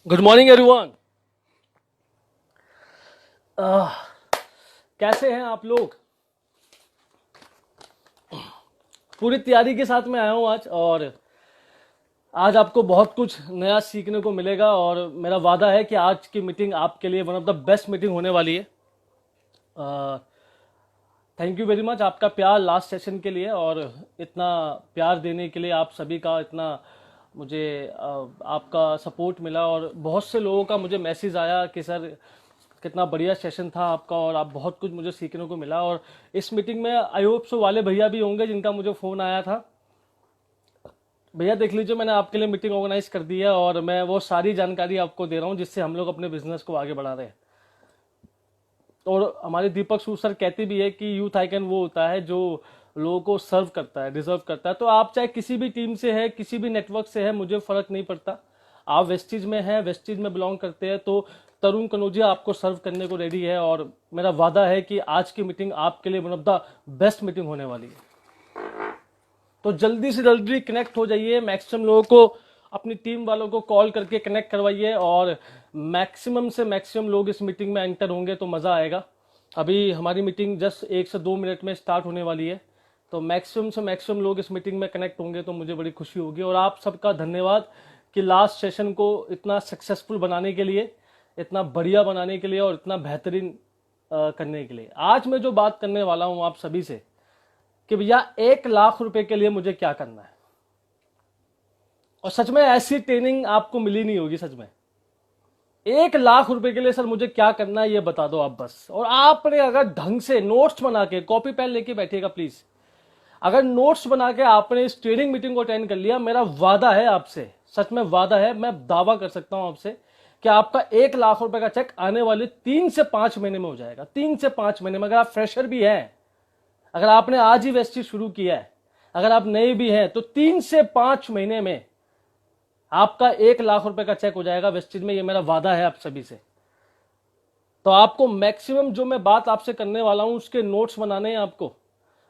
Good morning everyone. कैसे हैं आप लोग? पूरी तैयारी के साथ मैं आया हूं आज, और आज आपको बहुत कुछ नया सीखने को मिलेगा। और मेरा वादा है कि आज की मीटिंग आपके लिए one of the best meeting होने वाली है। थैंक यू वेरी मच आपका प्यार लास्ट सेशन के लिए, और इतना प्यार देने के लिए आप सभी का इतना मुझे आपका सपोर्ट मिला। और बहुत से लोगों का मुझे मैसेज आया कि सर कितना बढ़िया सेशन था आपका, और आप बहुत कुछ मुझे सीखने को मिला। और इस मीटिंग में आई होप सो वाले भैया भी होंगे जिनका मुझे फ़ोन आया था। भैया देख लीजिए, मैंने आपके लिए मीटिंग ऑर्गेनाइज कर दी है, और मैं वो सारी जानकारी आपको दे रहा हूँ जिससे हम लोग अपने बिजनेस को आगे बढ़ा रहे हैं। और हमारे दीपक सूद सर कहते भी है कि यूथ आइकन वो होता है जो लोगों को सर्व करता है, डिजर्व करता है। तो आप चाहे किसी भी टीम से है, किसी भी नेटवर्क से है, मुझे फर्क नहीं पड़ता। आप वेस्टीज में हैं, वेस्टीज में बिलोंग करते हैं, तो तरुण कनौजिया आपको सर्व करने को रेडी है। और मेरा वादा है कि आज की मीटिंग आपके लिए one of the best meeting होने वाली है। तो जल्दी से जल्दी कनेक्ट हो जाइए, मैक्सिमम लोगों को, अपनी टीम वालों को कॉल करके कनेक्ट करवाइए, और मैक्सिमम से मैक्सिमम लोग इस मीटिंग में एंटर होंगे तो मज़ा आएगा। अभी हमारी मीटिंग जस्ट 1 से 2 मिनट में स्टार्ट होने वाली है, तो मैक्सिमम से मैक्सिमम लोग इस मीटिंग में कनेक्ट होंगे तो मुझे बड़ी खुशी होगी। और आप सबका धन्यवाद कि लास्ट सेशन को इतना सक्सेसफुल बनाने के लिए, इतना बढ़िया बनाने के लिए, और इतना बेहतरीन करने के लिए। आज मैं जो बात करने वाला हूँ आप सभी से कि भैया 1 लाख रुपए के लिए मुझे क्या करना है। और सच में ऐसी ट्रेनिंग आपको मिली नहीं होगी। सच में 1 लाख रुपए के लिए सर मुझे क्या करना है ये बता दो आप बस। और आपने अगर ढंग से नोट्स बना के, कॉपी पेन लेके बैठिएगा प्लीज। अगर नोट्स बना के आपने इस ट्रेनिंग मीटिंग को अटेंड कर लिया, मेरा वादा है आपसे, सच में वादा है, मैं दावा कर सकता हूं आपसे कि आपका 1 लाख रुपए का चेक आने वाले 3 से 5 महीने में हो जाएगा। 3 से 5 महीने में। अगर आप फ्रेशर भी हैं, अगर आपने आज ही वेस्टी शुरू किया है, अगर आप नए भी हैं, तो 3 से 5 महीने में आपका 1 लाख रुपए का चेक हो जाएगा वेस्टेज में। ये मेरा वादा है आप सभी से। तो आपको मैक्सिमम जो मैं बात आपसे करने वाला हूं उसके नोट्स बनाने हैं आपको,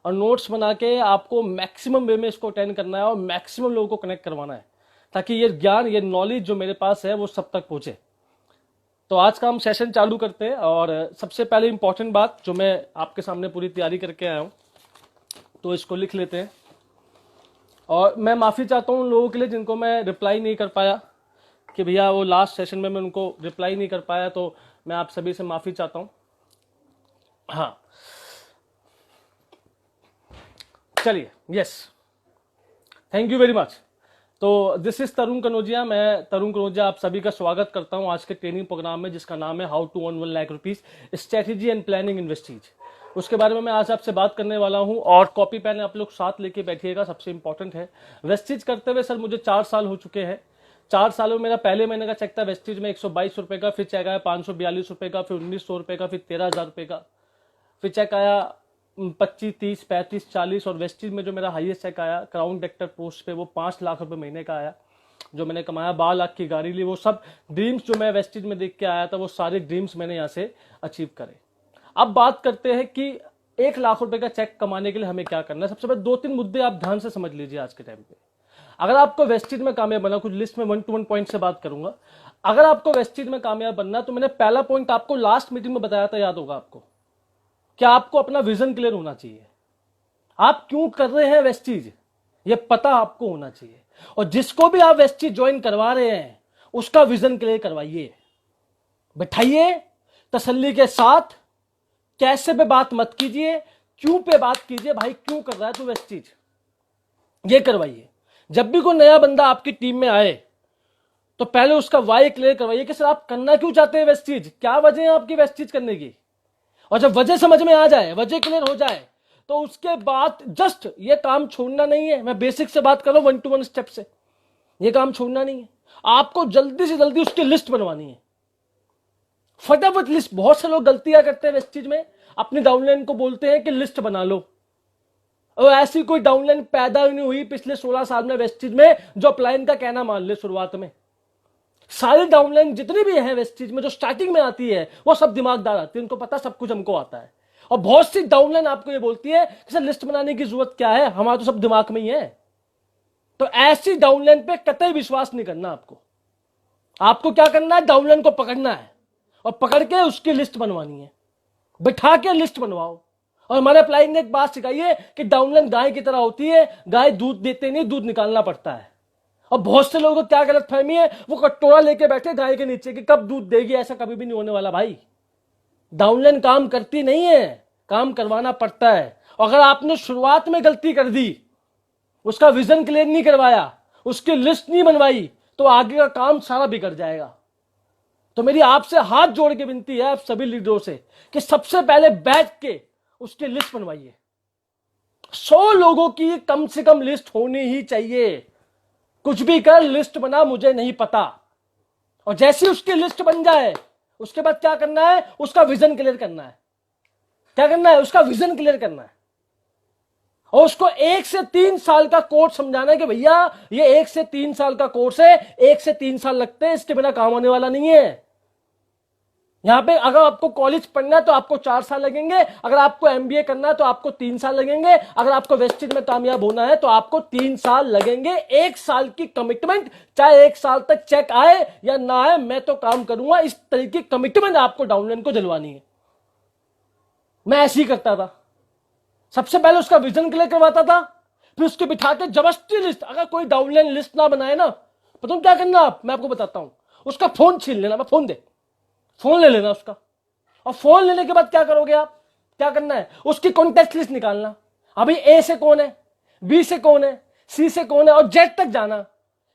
और नोट्स बना के आपको मैक्सिमम वे में इसको अटेंड करना है, और मैक्सिमम लोगों को कनेक्ट करवाना है, ताकि ये ज्ञान, ये नॉलेज जो मेरे पास है वो सब तक पहुंचे। तो आज का हम सेशन चालू करते हैं। और सबसे पहले इंपॉर्टेंट बात जो मैं आपके सामने पूरी तैयारी करके आया हूं, तो इसको लिख लेते हैं। और मैं माफ़ी चाहता हूँ उन लोगों के लिए जिनको मैं रिप्लाई नहीं कर पाया, कि भैया वो लास्ट सेशन में मैं उनको रिप्लाई नहीं कर पाया, तो मैं आप सभी से माफ़ी चाहता हूँ। हाँ, चलिए, yes, thank you very much. तो दिस इज तरुण कनौजिया। मैं तरुण कनौजिया आप सभी का स्वागत करता हूं आज के ट्रेनिंग प्रोग्राम में, जिसका नाम है how to earn 1 lakh rupees, strategy and planning investees. उसके बारे में मैं आज आपसे बात करने वाला हूं। और कॉपी पेन आप लोग साथ लेके बैठिएगा, सबसे इंपॉर्टेंट है। वेस्टीज करते हुए सर मुझे 4 साल हो चुके हैं। 4 सालों में मेरा पहले महीने का चेक था वेस्टीज में 122 रुपए का, फिर चेक आया 542 रुपए का, फिर 1900 रुपए का, फिर 13,000 रुपए का, फिर चेक आया 25, 30, 35, 40। और वेस्टीज में जो मेरा हाईएस्ट चेक आया क्राउन डायरेक्टर पोस्ट पे, वो 5 लाख रुपए महीने का आया। जो मैंने कमाया, 12 लाख की गाड़ी ली, वो सब ड्रीम्स जो मैं वेस्टीज में देख के आया था, वो सारे ड्रीम्स मैंने यहाँ से अचीव करे। अब बात करते हैं कि 1 लाख रुपए का चेक कमाने के लिए हमें क्या करना है। सबसे पहले 2-3 मुद्दे आप ध्यान से समझ लीजिए आज के टाइम पे। अगर आपको वेस्टीज में कामयाब बनना, कुछ लिस्ट में 1 to 1 पॉइंट से बात करूंगा। अगर आपको वेस्टीज में कामयाब बनना, तो मैंने पहला पॉइंट आपको लास्ट मीटिंग में बताया था, याद होगा आपको, कि आपको अपना विजन क्लियर होना चाहिए। आप क्यों कर रहे हैं वेस्टीज, ये पता आपको होना चाहिए। और जिसको भी आप वेस्टीज ज्वाइन करवा रहे हैं, उसका विजन क्लियर करवाइए, बैठाइए तसल्ली के साथ। कैसे पे बात मत कीजिए, क्यों पे बात कीजिए। भाई क्यों कर रहा है तू वेस्टीज, ये करवाइए। जब भी कोई नया बंदा आपकी टीम में आए, तो पहले उसका वाई क्लियर करवाइए कि सर आप करना क्यों चाहते हैं वेस्टीज, क्या वजह है आपकी वेस्टीज करने की। और जब वजह समझ में आ जाए, वजह क्लियर हो जाए, तो उसके बाद जस्ट ये काम छोड़ना नहीं है। मैं बेसिक से बात कर रहा हूं, 1 to 1 स्टेप से। ये काम छोड़ना नहीं है, आपको जल्दी से जल्दी उसकी लिस्ट बनवानी है, फटाफट लिस्ट। बहुत से लोग गलतियां करते हैं वेस्टीज में, अपनी डाउनलाइन को बोलते हैं कि लिस्ट बना लो। और ऐसी कोई डाउनलाइन पैदा ही नहीं हुई पिछले 16 साल में वेस्टीज में जो अपलाइन का कहना मान ले। शुरुआत में सारी डाउनलाइन जितनी भी है वेस्टीज में, जो स्टार्टिंग में आती है, वो सब दिमागदार आती है, उनको पता सब कुछ हमको आता है। और बहुत सी डाउनलाइन आपको ये बोलती है कि सर लिस्ट बनाने की जरूरत क्या है, हमारा तो सब दिमाग में ही है। तो ऐसी डाउनलाइन पे कतई विश्वास नहीं करना आपको। आपको क्या करना है, डाउनलाइन को पकड़ना है और पकड़ के उसकी लिस्ट बनवानी है, बिठा के लिस्ट बनवाओ। और हमारे अप्लाइंग ने एक बात सिखाई है कि डाउनलाइन गाय की तरह होती है, गाय दूध देते नहीं, दूध निकालना पड़ता है। और बहुत से लोगों को क्या गलत फहमी है, वो कटोरा लेके बैठे गाय के नीचे कि कब दूध देगी, ऐसा कभी भी नहीं होने वाला भाई। डाउनलाइन काम करती नहीं है, काम करवाना पड़ता है। और अगर आपने शुरुआत में गलती कर दी, उसका विजन क्लियर नहीं करवाया, उसकी लिस्ट नहीं बनवाई, तो आगे का काम सारा बिगड़ जाएगा। तो मेरी आपसे हाथ जोड़ के विनती है आप सभी लीडरों से कि सबसे पहले बैठ के उसकी लिस्ट बनवाइए। 100 लोगों की कम से कम लिस्ट होनी ही चाहिए। कुछ भी कर, लिस्ट बना, मुझे नहीं पता। और जैसी उसकी लिस्ट बन जाए, उसके बाद क्या करना है, उसका विजन क्लियर करना है। क्या करना है, उसका विजन क्लियर करना है। और उसको 1 से 3 साल का कोर्स समझाना है कि भैया ये 1 से 3 साल का कोर्स है, 1 से 3 साल लगते हैं, इसके बिना काम होने वाला नहीं है। यहां पे अगर आपको कॉलेज पढ़ना है तो आपको 4 साल लगेंगे, अगर आपको एमबीए करना है तो आपको 3 साल लगेंगे, अगर आपको वेस्टेज में कामयाब होना है तो आपको 3 साल लगेंगे। 1 साल की कमिटमेंट, चाहे 1 साल तक चेक आए या ना आए, मैं तो काम करूंगा, इस तरीके की कमिटमेंट आपको डाउनलाइन को दिलवानी है। मैं ऐसे ही करता था। सबसे पहले उसका विजन क्लियर करवाता था, फिर उसके बिठा के जबरदस्ती लिस्ट। अगर कोई डाउनलाइन लिस्ट ना बनाए ना, पता क्या करना आप, मैं आपको बताता हूं, उसका फोन छीन लेना। मैं फोन ले लेना उसका, और फोन लेने के बाद क्या करोगे आप, क्या करना है, उसकी कॉन्टेक्ट लिस्ट निकालना। अभी ए से कौन है, बी से कौन है, सी से कौन है, और जेड तक जाना।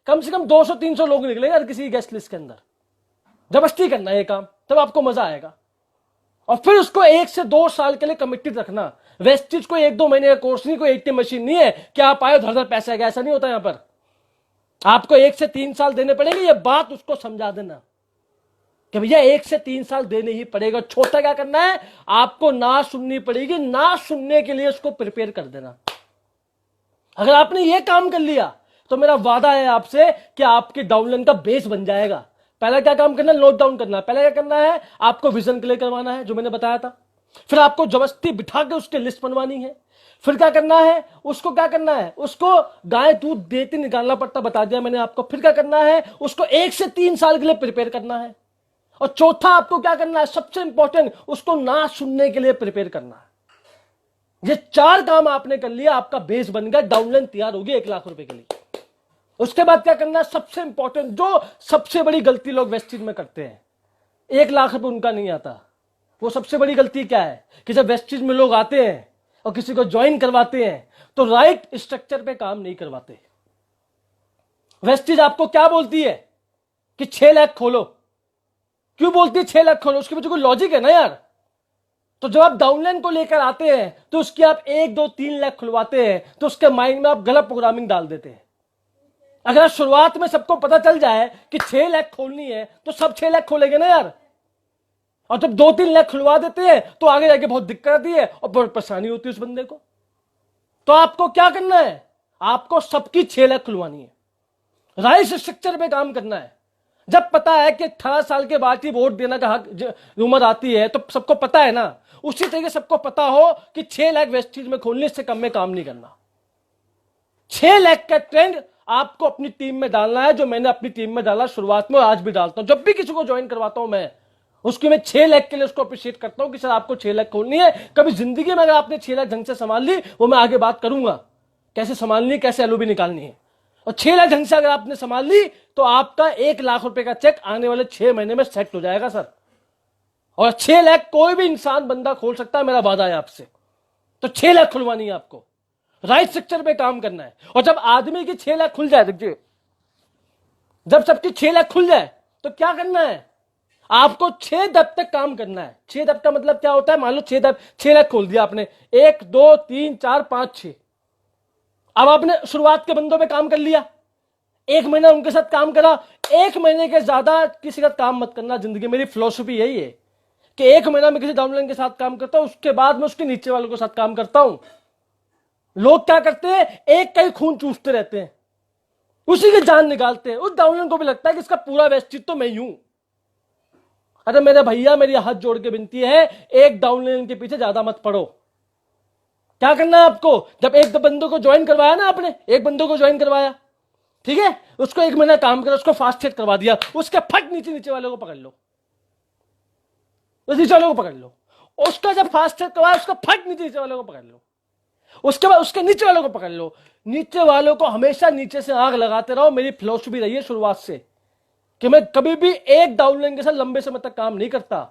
कम से कम 200-300 लोग निकलेंगे हर किसी गेस्ट लिस्ट के अंदर। जबरदस्ती करना है ये काम, तब आपको मजा आएगा। और फिर उसको 1 से 2 साल के लिए कमिटेड रखना। वेस्टेज कोई 1-2 महीने का कोर्स नहीं, कोई एटीएम मशीन नहीं है कि आप आए धड़ पैसे आ गया, ऐसा नहीं होता। यहां पर आपको 1 से 3 साल देने पड़ेंगे। ये बात उसको समझा देना कि भैया 1 से 3 साल देने ही पड़ेगा। छोटा क्या करना है, आपको ना सुननी पड़ेगी, ना सुनने के लिए उसको प्रिपेयर कर देना। अगर आपने ये काम कर लिया तो मेरा वादा है आपसे कि आपके डाउनलाइन का बेस बन जाएगा। पहला क्या काम करना है, नोट डाउन करना है। पहले क्या करना है, आपको विजन क्लियर करवाना है, जो मैंने बताया था। फिर आपको जबरदस्ती बिठा के उसकी लिस्ट बनवानी है। फिर क्या करना है, उसको क्या करना है, उसको गाय दूध देती निकालना पड़ता, बता दिया मैंने आपको। फिर क्या करना है, उसको 1 से 3 साल के लिए प्रिपेयर करना है। और चौथा आपको क्या करना है, सबसे इंपॉर्टेंट, उसको ना सुनने के लिए प्रिपेयर करना है। ये 4 काम आपने कर लिया, आपका बेस बन गया, डाउनलाइन तैयार होगी 1 लाख रुपए के लिए। उसके बाद क्या करना है, सबसे इंपॉर्टेंट, जो सबसे बड़ी गलती लोग वेस्टेज में करते हैं, 1 लाख रुपए उनका नहीं आता। वो सबसे बड़ी गलती क्या है कि जब वेस्टेज में लोग आते हैं और किसी को ज्वाइन करवाते हैं तो राइट स्ट्रक्चर पे काम नहीं करवाते। वेस्टेज आपको क्या बोलती है कि 6 लाख खोलो। क्यों बोलती है 6 लाख खोलो, उसके पीछे कोई लॉजिक है ना यार। तो जब आप डाउनलाइन को लेकर आते हैं तो उसकी आप 1, 2, 3 लाख खुलवाते हैं, तो उसके माइंड में आप गलत प्रोग्रामिंग डाल देते हैं। अगर शुरुआत में सबको पता चल जाए कि 6 लाख खोलनी है तो सब 6 लाख खोलेंगे ना यार। और जब 2-3 लाख खुलवा देते हैं तो आगे जाके बहुत दिक्कत आती है और बहुत परेशानी होती है उस बंदे को। तो आपको क्या करना है, आपको सबकी 6 लाख खुलवानी है, राइट स्ट्रक्चर पे काम करना है। जब पता है कि 18 साल के बाद ही वोट देने का हक उम्र आती है, तो सबको पता है ना, उसी तरीके सबको पता हो कि 6 लाख वेस्टेज में खोलने से कम में काम नहीं करना। 6 लाख का ट्रेंड आपको अपनी टीम में डालना है, जो मैंने अपनी टीम में डाला शुरुआत में और आज भी डालता हूं। जब भी किसी को ज्वाइन करवाता हूं मैं उसकी मैं 6 लाख के लिए उसको अप्रिशिएट करता हूं कि सर आपको 6 लाख खोलनी है। कभी जिंदगी में अगर आपने 6 लाख ढंग से संभाल ली, वो मैं आगे बात करूंगा कैसे संभालनी है, कैसे एलओबी निकालनी है। और 6 लाख ढंग से अगर आपने संभाल ली तो आपका 1 लाख रुपए का चेक आने वाले 6 महीने में सेट हो जाएगा सर। और 6 लाख कोई भी इंसान बंदा खोल सकता है, मेरा वादा है आपसे। तो 6 लाख खुलवानी है आपको, राइट स्ट्रक्चर पे काम करना है। और जब आदमी की 6 लाख खुल जाए, देखिए जब सबकी 6 लाख खुल जाए तो क्या करना है, आपको 6 दब तक काम करना है। 6 दब का मतलब क्या होता है, मान लो 6 लाख खोल दिया आपने, 1, 2, 3, 4, 5, 6। अब आपने शुरुआत के बंदों पे काम कर लिया, 1 महीना उनके साथ काम करा। 1 महीने के ज्यादा किसी का काम मत करना जिंदगी। मेरी फिलॉसफी यही है कि 1 महीना में किसी डाउनलाइन के साथ काम करता हूं, उसके बाद में उसके नीचे वालों के साथ काम करता हूं। लोग क्या करते हैं, एक का ही खून चूसते रहते हैं, उसी की जान निकालते हैं। उस डाउनलाइन को भी लगता है कि इसका पूरा वेस्टेज तो मैं ही हूं। अरे मेरे भैया, मेरी हाथ जोड़ के विनती है, एक डाउनलाइन के पीछे ज्यादा मत पड़ो। क्या करना है आपको, जब एक दो बंदों को ज्वाइन करवाया ना आपने, एक बंदों को ज्वाइन करवाया, ठीक है, उसको 1 महीना काम करा, उसको फास्ट ट्रैक करवा दिया, उसके फट नीचे नीचे वाले को पकड़ लो, उस नीचे वाले को पकड़ लो, उसका जब फास्ट ट्रैक करवाया उसका फट नीचे नीचे वाले को पकड़ लो, उसके बाद उसके नीचे वालों को पकड़ लो। नीचे वालों को हमेशा नीचे से आग लगाते रहो। मेरी फिलॉसफी रही है शुरुआत से कि मैं कभी भी एक डाउनलाइन के साथ लंबे समय तक काम नहीं करता।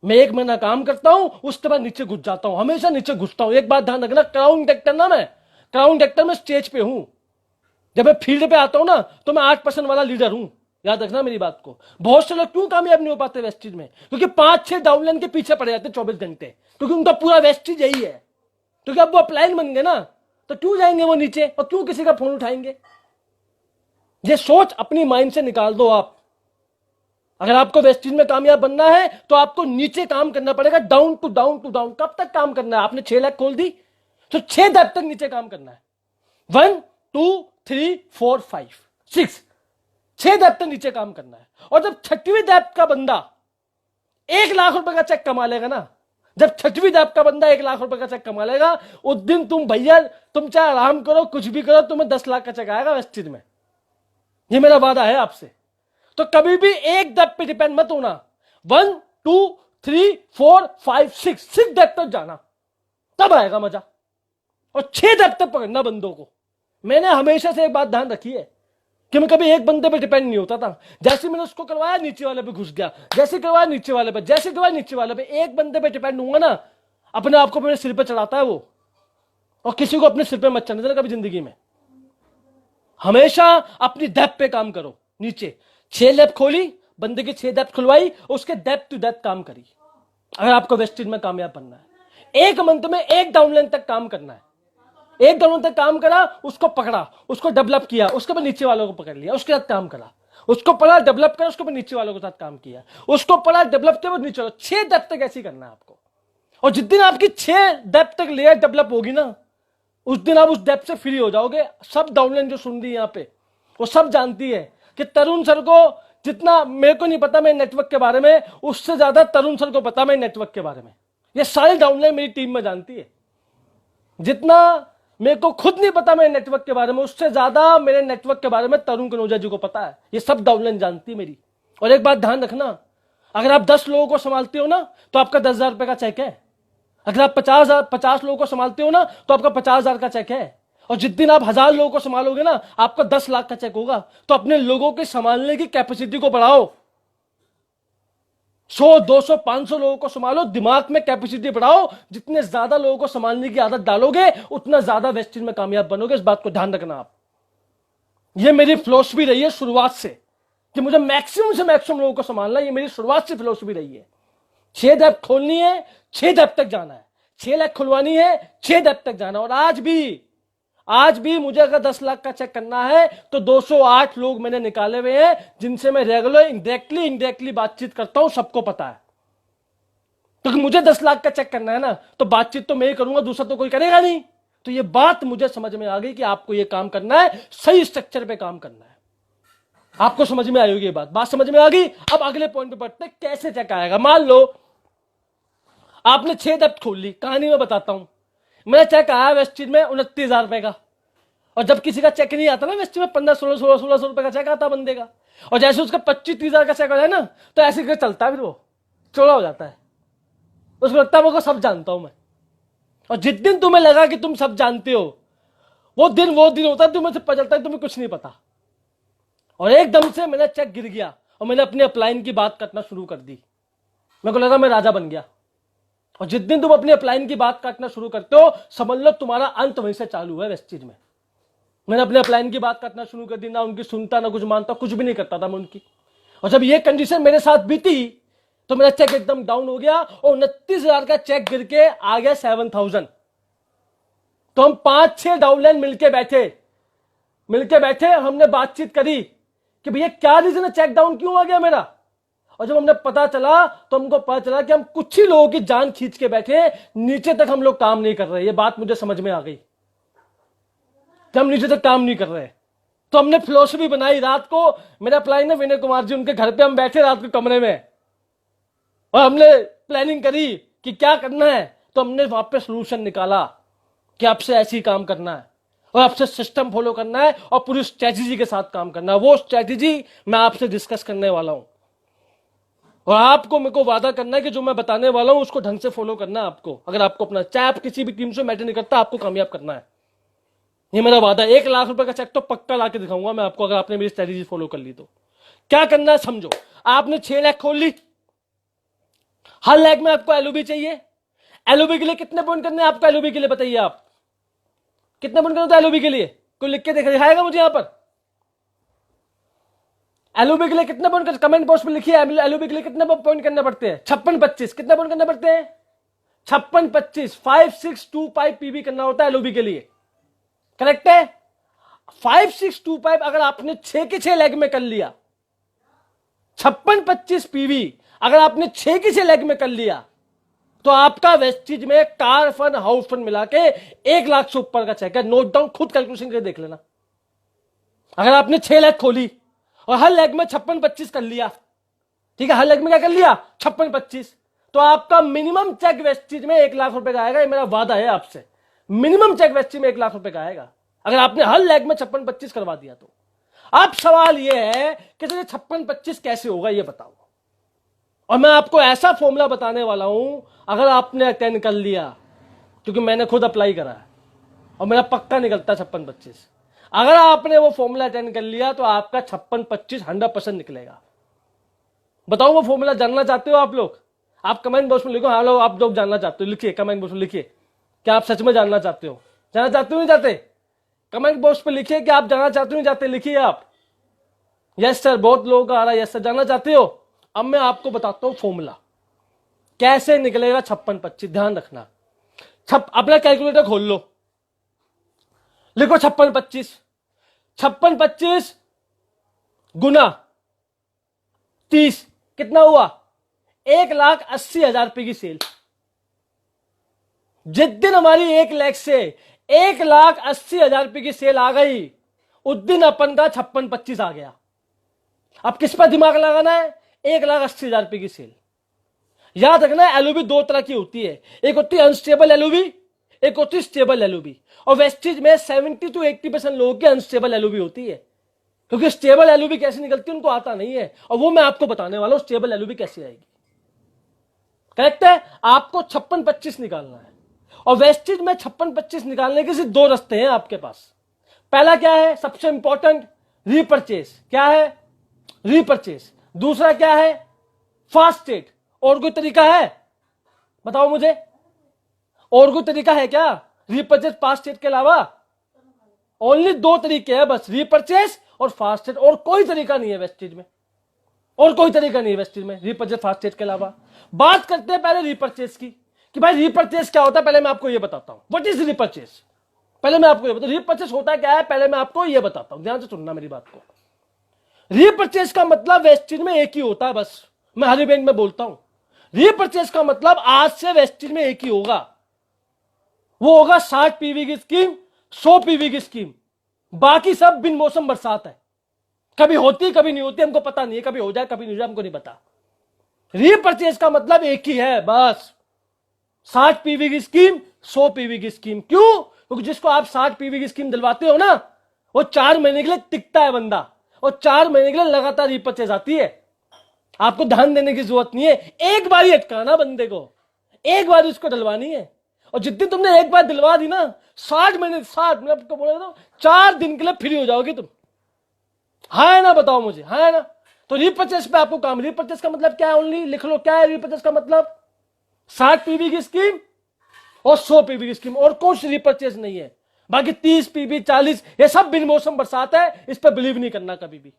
मैं 1 महीना काम करता हूं, उसके बाद नीचे घुस जाता हूं, हमेशा नीचे घुसता हूं। एक बात ध्यान रखना, क्राउन एक्टर ना, मैं क्राउन एक्टर में स्टेज पे हूं, जब मैं फील्ड पे आता हूं ना तो मैं 8% वाला लीडर हूं। याद रखना मेरी बात को। बहुत से लोग क्यों कामयाब नहीं हो पाते वेस्टीज में? क्योंकि 5-6 डाउनलाइन के पीछे पड़े जाते 24 घंटे, क्योंकि उनका पूरा वेस्टीज यही है। क्योंकि अब वो अपलाइन बन गए ना, तो क्यों जाएंगे वो नीचे और क्यों किसी का फोन उठाएंगे? ये सोच अपनी माइंड से निकाल दो आप। अगर आपको वेस्टीज में कामयाब बनना है तो आपको नीचे काम करना पड़ेगा, down to down to down. कब तक काम करना है? आपने 6 लाख खोल दी तो 6 डेप्थ तक नीचे काम करना है। 1 2 3 4 5 6, 6 डेप्थ तक नीचे काम करना है। और जब 6वीं डेप्थ का बंदा 1 लाख रुपए का चेक कमा लेगा ना, जब 6वीं डेप्थ का बंदा 1 लाख रुपए का चेक कमा लेगा, उस दिन तुम भैया, तुम चाहे आराम करो कुछ भी करो, तुम्हें 10 लाख का चेक आएगा वेस्टीज में। ये मेरा वादा है आपसे। तो कभी भी एक डेप्थ पे डिपेंड मत होना। 1 2 3 4 5 6 डेप्थ तक जाना, तब आएगा मजा। और 6 डेप्थ तक पकड़ना बंदों को। मैंने हमेशा से एक बात ध्यान रखी है कि मैं कभी एक बंदे पे डिपेंड नहीं होता था। जैसे मैंने उसको करवाया नीचे वाले पे घुस गया, जैसे करवाया नीचे वाले पे, जैसे करवाया नीचे वाले पे। एक बंदे पे डिपेंड होऊंगा ना, अपने आप को मेरे सिर पे चढ़ाता है वो। और किसी को अपने सिर पे मत चढ़ने देना कभी जिंदगी में। हमेशा अपनी डेप्थ पे काम करो। नीचे 6 डेप्थ खोली, बंदे की 6 डेप्थ खुलवाई, उसके डेप्थ टू डेप्थ काम करी। अगर आपको वेस्टीज में कामयाब बनना है, 1 मंथ में 1 डाउनलाइन तक काम करना है। 1 डाउनलाइन तक काम करा, उसको पकड़ा, उसको डेवलप किया, उसके बाद नीचे वालों को पकड़ लिया, उसके साथ काम करा, उसको पढ़ा, डेवलप करा, उसके बाद नीचे वालों के साथ काम किया, उसको पढ़ा, डेवलप किया, नीचे वालों। 6 डेप्थ तक ऐसे ही करना है आपको। और जिस दिन आपकी 6 डेप्थ तक लेयर डेवलप होगी ना, उस दिन आप उस डेप्थ से फ्री हो जाओगे। सब डाउनलाइन जो सुन रही है यहाँ पे, वो सब जानती है कि तरुण सर को जितना मेरे को नहीं पता मैं नेटवर्क के बारे में, उससे ज्यादा तरुण सर को पता मैं नेटवर्क के बारे में। ये सारी डाउनलाइन मेरी टीम में जानती है। जितना मेरे को खुद नहीं पता मेरे नेटवर्क के बारे में, उससे ज्यादा मेरे नेटवर्क के बारे में तरुण कनौजा जी को पता है। ये सब डाउनलाइन जानती है मेरी। और एक बात ध्यान रखना, अगर आप 10 लोगों को संभालते हो ना तो आपका 10,000 रुपए का चेक है। अगर आप 50 लोगों को संभालते हो ना तो आपका 50,000 का चेक है। और जिस दिन आप 1000 लोगों को संभालोगे ना, आपका 10 लाख का चेक होगा। तो अपने लोगों के संभालने की कैपेसिटी को बढ़ाओ। 100 200 500 लोगों को संभालो, दिमाग में कैपेसिटी बढ़ाओ। जितने ज्यादा लोगों को संभालने की आदत डालोगे, उतना ज्यादा वेस्टीज में कामयाब बनोगे। इस बात को ध्यान रखना आप। ये मेरी फिलॉसफी रही है शुरुआत से कि मुझे मैक्सिमम से मैक्सिमम लोगों को संभालना। ये मेरी शुरुआत से फिलॉसफी रही है। 6 डेप्थ खोलनी है, 6 डेप्थ तक जाना है। 6 लाख खुलवानी है, 6 डेप्थ तक जाना। और आज भी मुझे अगर 10 लाख का चेक करना है तो 208 लोग मैंने निकाले हुए हैं, जिनसे मैं रेगुलर इनडायरेक्टली बातचीत करता हूं। सबको पता है। क्योंकि मुझे 10 लाख का चेक करना है ना, तो बातचीत तो मैं ही करूंगा, दूसरा तो कोई करेगा नहीं। तो ये बात मुझे समझ में आ गई कि आपको ये काम करना है, सही स्ट्रक्चर पे काम करना है। आपको समझ में आई होगी ये बात समझ में आ गई। अब अगले पॉइंट पे बढ़ते हैं, कैसे चेक आएगा। मान लो आपने 6 डेप्थ खोल ली, कहानी में बताता हूं। मेरा चेक आया वेस्टीज में 29,000 रुपए का। और जब किसी का चेक नहीं आता ना वेस्टीज में, 1500-1600 रुपए का चेक आता बंदे का, और जैसे उसका 25-30,000 का चेक हो जाए ना, तो ऐसे करके चलता है, फिर वो चौड़ा हो जाता है। उसको लगता है वो सब जानता हूं मैं। और जिस दिन तुम्हें लगा कि तुम सब जानते हो, वो दिन होता है तुम्हें से पता चलता है तुम्हें कुछ नहीं पता। और एकदम से मेरा चेक गिर गया और मैंने अपनी अपलाइन की बात करना शुरू कर दी। मेरे को लगा मैं राजा बन गया। और जिस दिन तुम अपनी अपलाइन की बात काटना शुरू करते हो, समझ लो तुम्हारा अंत वहीं से चालू है वेस्टीज में। मैंने अपने अपलाइन की बात काटना शुरू कर दी, ना उनकी सुनता, ना कुछ मानता, कुछ भी नहीं करता था मैं उनकी। और जब ये कंडीशन मेरे साथ बीती तो मेरा चेक एकदम डाउन हो गया और 29,000 का चेक गिर के आ गया 7,000। तो हम 5-6 डाउनलाइन मिलके बैठे, हमने बातचीत करी कि भैया क्या रीजन है, चेक डाउन क्यों आ गया मेरा। और जब हमने पता चला तो हमको पता चला कि हम कुछ ही लोगों की जान खींच के बैठे, नीचे तक हम लोग काम नहीं कर रहे। ये बात मुझे समझ में आ गई कि हम नीचे तक काम नहीं कर रहे। तो हमने फिलोसफी बनाई। रात को मेरा प्लान है विनय कुमार जी, उनके घर पे हम बैठे रात के कमरे में, और हमने प्लानिंग करी कि क्या करना है। तो हमने वहां पे सोल्यूशन निकाला कि आपसे ऐसे ही काम करना है। और आपसे सिस्टम फॉलो करना है और पूरी स्ट्रेटेजी के साथ काम करना है। वो स्ट्रेटेजी मैं आपसे डिस्कस करने वाला हूं और आपको मेरे को वादा करना है कि जो मैं बताने वाला हूं उसको ढंग से फॉलो करना है आपको। अगर आपको अपना, चाहे आप किसी भी टीम से मैटर नहीं करता, आपको कामयाब करना है, ये मेरा वादा है। 1 लाख रुपए का चेक तो पक्का ला के दिखाऊंगा मैं आपको, अगर आपने मेरी स्ट्रेटेजी फॉलो कर ली तो। क्या करना है समझो। आपने 6 लाख खोल ली, हर लेग में आपको एलओबी चाहिए। एलओबी के लिए कितने पॉइंट करने हैं आपको? एलओबी के लिए बताइए आप कितने पॉइंट करते हो एलओबी के लिए? कोई लिख के दिखाएगा मुझे यहां पर? एलओबी के लिए कितने पॉइंट, कमेंट बॉक्स में लिखिए। एलओबी के लिए कितने पॉइंट करने पड़ते हैं? 56-25। कितने पॉइंट करने पड़ते हैं? 56-25। 5625 पीबी करना होता है एलओबी के लिए, करेक्ट है? 5625 अगर आपने 6 के 6 लेग में कर लिया, 56-25 पीवी अगर आपने 6 के 6 लेग में कर लिया, तो आपका वेस्टिज में कार फंड, हाउस फंड मिला के 1 लाख से ऊपर का चेक है। नोट डाउन, खुद कैलकुलेशन करके देख लेना। अगर आपने 6 लाख खोली और हर लेग में 56-25 कर लिया, ठीक है, हर लेग में क्या कर लिया? 56-25, तो आपका मिनिमम चेक वेस्टिज में 1 लाख रुपए का आएगा। ये मेरा वादा है आपसे, मिनिमम चेक वेस्टिज में 1 लाख रुपए का आएगा अगर आपने हर लेग में 56-25 करवा दिया तो। अब सवाल यह है कि 56-25 कैसे होगा, ये बताओ। और मैं आपको ऐसा फॉर्मूला बताने वाला हूं, अगर आपने अटेंड कर लिया, क्योंकि मैंने खुद अप्लाई करा है और मेरा पक्का निकलता 56-25। अगर आपने वो फॉर्मूला अटेंड कर लिया तो आपका 56-25 100% निकलेगा। बताओ वो फॉर्मूला जानना चाहते हो आप लोग? आप कमेंट बॉक्स में लिखो, हाँ लोग, आप लोग जानना चाहते हो, लिखिए कमेंट बॉक्स में लिखिए। क्या आप सच में जानना चाहते हो? जानना चाहते हो नहीं चाहते? कमेंट बॉक्स पे लिखिए कि आप जानना चाहते हो नहीं चाहते, लिखिए आप। यस सर, बहुत लोगों का आ रहा है यस सर, जानना चाहते हो। अब मैं आपको बताता हूं फॉर्मूला कैसे निकलेगा 56-25। ध्यान रखना, अपना कैलकुलेटर खोल लो, लिखो 56-25। 56-25 गुना 30 कितना हुआ? 1,80,000 रुपए की सेल। जिस दिन हमारी 1 लाख से 1,80,000 रुपए की सेल आ गई, उस दिन अपन का 56-25 आ गया। अब किस पर दिमाग लगाना है? 1,80,000 रुपए की सेल। याद रखना है, एलओबी 2 तरह की होती है, एक होती है अनस्टेबल एलओबी, एक होती है स्टेबल एलओबी। और वेस्टिज में 70 to 80% लोगों की अनस्टेबल एलओबी होती है, क्योंकि स्टेबल एलओबी कैसे निकलती है उनको आता नहीं है, और वो मैं आपको बताने वाला हूं स्टेबल एलओबी कैसे आएगी। करेक्ट है? आपको 56-25 निकालना है, और वेस्टिज में 56-25 निकालने के सिर्फ 2 रास्ते हैं आपके पास। पहला क्या है? सबसे इंपॉर्टेंट, रीपर्चेस। क्या है? रीपर्चेस। दूसरा क्या है? Fast trade. और कोई तरीका है? बताओ मुझे, और कोई तरीका है क्या रीपर्चेस फास्ट ट्रेड के अलावा? ओनली 2 तरीके हैं बस, रीपर्चेस और फास्ट ट्रेड। और कोई तरीका नहीं है वेस्टिज में, और कोई तरीका नहीं है वेस्टिज में रीपर्चेस फास्ट ट्रेड के अलावा। बात करते हैं पहले रीपर्चेस की, कि भाई रीपर्चेस क्या होता है। पहले मैं आपको यह बताता हूं, व्हाट इज रीपर्चेस। पहले मैं आपको यह बताता हूं रीपर्चेस होता क्या है, पहले मैं आपको यह बताता हूं, ध्यान से सुनना मेरी बात को। रीपर्चेस का मतलब वेस्टिज में एक ही होता है, बस मैं हर इवेंट में बोलता हूं। रीपर्चेस का मतलब आज से वेस्टिज में एक ही होगा, वो होगा 60 पीवी की स्कीम, 100 पीवी की स्कीम। बाकी सब बिन मौसम बरसात है, कभी होती कभी नहीं होती, हमको पता नहीं है, कभी हो जाए कभी नहीं हो जाए, हमको नहीं पता। रीपर्चेस का मतलब एक ही है बस, 60 पीवी की स्कीम, 100 पीवी की स्कीम। क्यों? क्योंकि जिसको आप 60 पीवी की स्कीम दिलवाते हो ना, वो 4 महीने के लिए टिकता है बंदा, और 4 महीने के लिए लगातार रीपर्चेस आती है। आपको ध्यान देने की जरूरत नहीं है, एक बार ही अटकाना बंदे को, एक बार उसको डलवानी है। और जितनी तुमने एक बार दिलवा दी ना, 60 महीने, 60 मैं आपको बोल रहा हूं, 4 दिन के लिए फ्री हो जाओगे तुम। हाँ है ना? बताओ मुझे, हाँ है ना? तो रीपर्चेस पे आपको काम। रीपर्चेस का मतलब क्या है? ओनली लिख लो, क्या है रीपर्चेस का मतलब? 60 पीवी की स्कीम और 100 पीवी की स्कीम, और कुछ रीपर्चेस नहीं है। बाकी 30 पीवी, 40, ये सब बिन मौसम बरसात है, इस पर बिलीव नहीं करना कभी भी।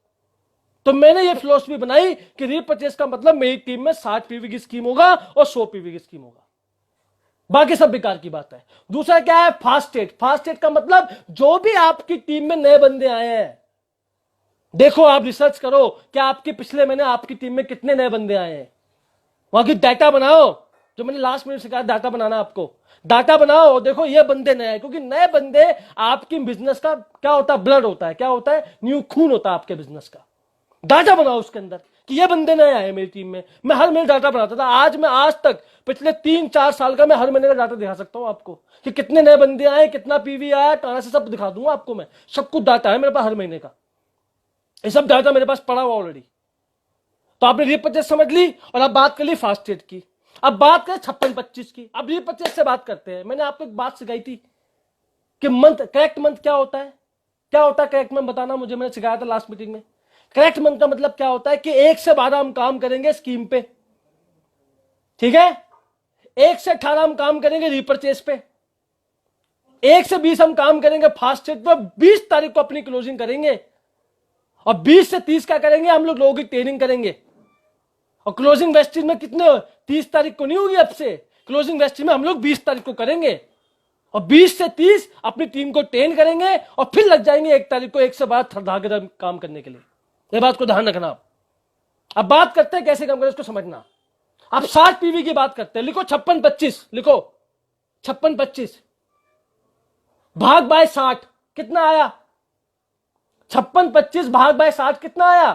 तो मैंने ये फिलॉसफी बनाई कि रीपर्चेस का मतलब मेरी टीम में 60 पीवी की स्कीम होगा और 100 पीवी की स्कीम होगा, बाकी सब बेकार की बात है। दूसरा क्या है? Fast trade. फास्ट ट्रेड का मतलब जो भी आपकी टीम में नए बंदे आए हैं, देखो आप रिसर्च करो कि आपके पिछले महीने आपकी टीम में कितने नए बंदे आए हैं, वहां की डाटा बनाओ, जो मैंने लास्ट में सिखाया डाटा बनाना आपको। डाटा बनाओ, देखो ये बंदे नए हैं, क्योंकि नए बंदे आपकी बिजनेस का क्या होता है? ब्लड होता है। क्या होता है? न्यू खून होता है आपके बिजनेस का। डाटा बनाओ उसके अंदर कि ये बंदे नए आए मेरी टीम में। मैं हर महीने डाटा बनाता था, आज तक पिछले 3-4 साल का मैं हर महीने का डाटा दिखा सकता हूं आपको कि कितने नए बंदे आए, कितना पीवी आया, कहां से, सब दिखा दूंगा आपको मैं। सब कुछ डाटा है मेरे पास हर महीने का, ये सब डाटा मेरे पास पड़ा हुआ ऑलरेडी। तो आपने रीपर्चेस समझ ली और अब बात कर ली फास्ट ट्रेड की। अब बात करें 56-25 की। अब रीपर्चेस से बात करते हैं। मैंने आपको एक बात सिखाई थी कि मंथ, करेक्ट मंथ क्या होता है, क्या होता है करेक्ट मंथ, बताना मुझे, मैंने सिखाया था लास्ट मीटिंग में। करेक्ट मंथ का मतलब क्या होता है कि 1 से 12 हम काम करेंगे स्कीम पे, ठीक है, 1 से 18 हम काम करेंगे रीपर्चेस पे, 1 से 20 हम काम करेंगे फास्ट ट्रेड पे, 20 तारीख को अपनी क्लोजिंग करेंगे, और 20 से 30 क्या करेंगे हम लोगों की ट्रेनिंग करेंगे। और क्लोजिंग वेस्टेज में कितने, 30 तारीख को नहीं होगी अब से, क्लोजिंग वेस्टेज में हम लोग 20 तारीख को करेंगे, और 20 से 30 अपनी टीम को ट्रेन करेंगे, और फिर लग जाएंगे 1 तारीख को 1 से 12 धड़ाकेदार काम करने के लिए। ये बात को ध्यान रखना आप। अब बात करते हैं कैसे काम करें, इसको समझना। आप 60 पीवी की बात करते हैं, लिखो 56-25, लिखो 56-25 भाग बाय 60 कितना आया, 56-25 भाग बाय 60 कितना आया,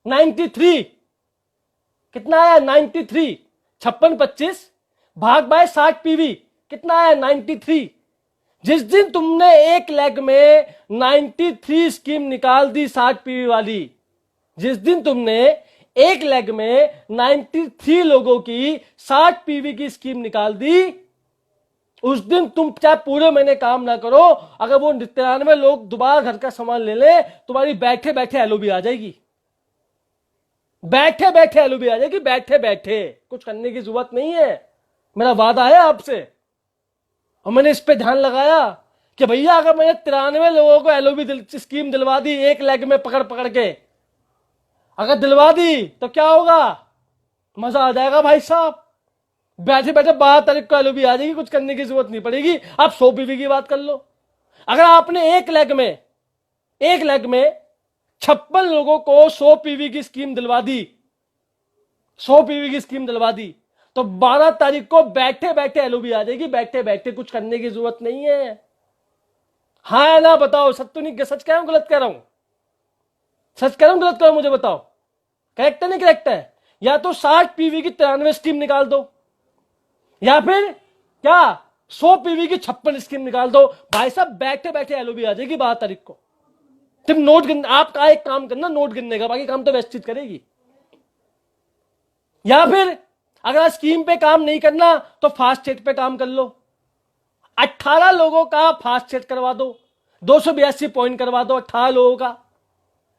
93, कितना आया 93, 56-25 भाग बाय 60 पीवी कितना आया 93। जिस दिन तुमने एक लेग में 93 स्कीम निकाल दी 60 पीवी वाली, जिस दिन तुमने एक लेग में 93 लोगों की 60 पीवी की स्कीम निकाल दी, उस दिन तुम चाहे पूरे महीने काम ना करो, अगर वो 93 लोग दोबारा घर का सामान ले ले, तुम्हारी बैठे बैठे एलओबी आ जाएगी, बैठे बैठे एलओबी आ जाएगी, बैठे बैठे, कुछ करने की जरूरत नहीं है। मेरा वादा है आपसे, और मैंने इस पे ध्यान लगाया कि भैया अगर मैंने 93 लोगों को एलओबी स्कीम दिलवा दी एक लेग में पकड़ पकड़ के, अगर दिलवा दी तो क्या होगा, मजा आ जाएगा भाई साहब, बैठे बैठे 12 तारीख को एलओबी आ जाएगी, कुछ करने की जरूरत नहीं पड़ेगी। आप 100 पीवी की बात कर लो, अगर आपने एक लेग में 56 लोगों को 100 पीवी की स्कीम दिलवा दी, 100 पीवी की स्कीम दिलवा दी, तो 12 तारीख को बैठे बैठे एलओबी आ जाएगी, बैठे बैठे, कुछ करने की जरूरत नहीं है। हाँ या ना बताओ, सच तो नहीं, सच कह रहा हूं गलत कह रहा हूं, सच कह रहा हूं गलत कह रहा हूं, मुझे बताओ करेक्ट है नहीं करेक्ट है। या तो 60 पीवी की 93 स्कीम निकाल दो, या फिर क्या 100 पीवी की 56 स्कीम निकाल दो, भाई साहब बैठे बैठे एलओबी आ जाएगी 12 तारीख को। तुम नोट गिनना, आपका एक काम करना नोट गिनने का, बाकी काम तो वेस्ट चीज करेगी। या फिर अगर स्कीम पे काम नहीं करना तो फास्ट ट्रेड पे काम कर लो, 18 लोगों का फास्ट ट्रेड करवा दो, 282 पॉइंट करवा दो 18 लोगों का,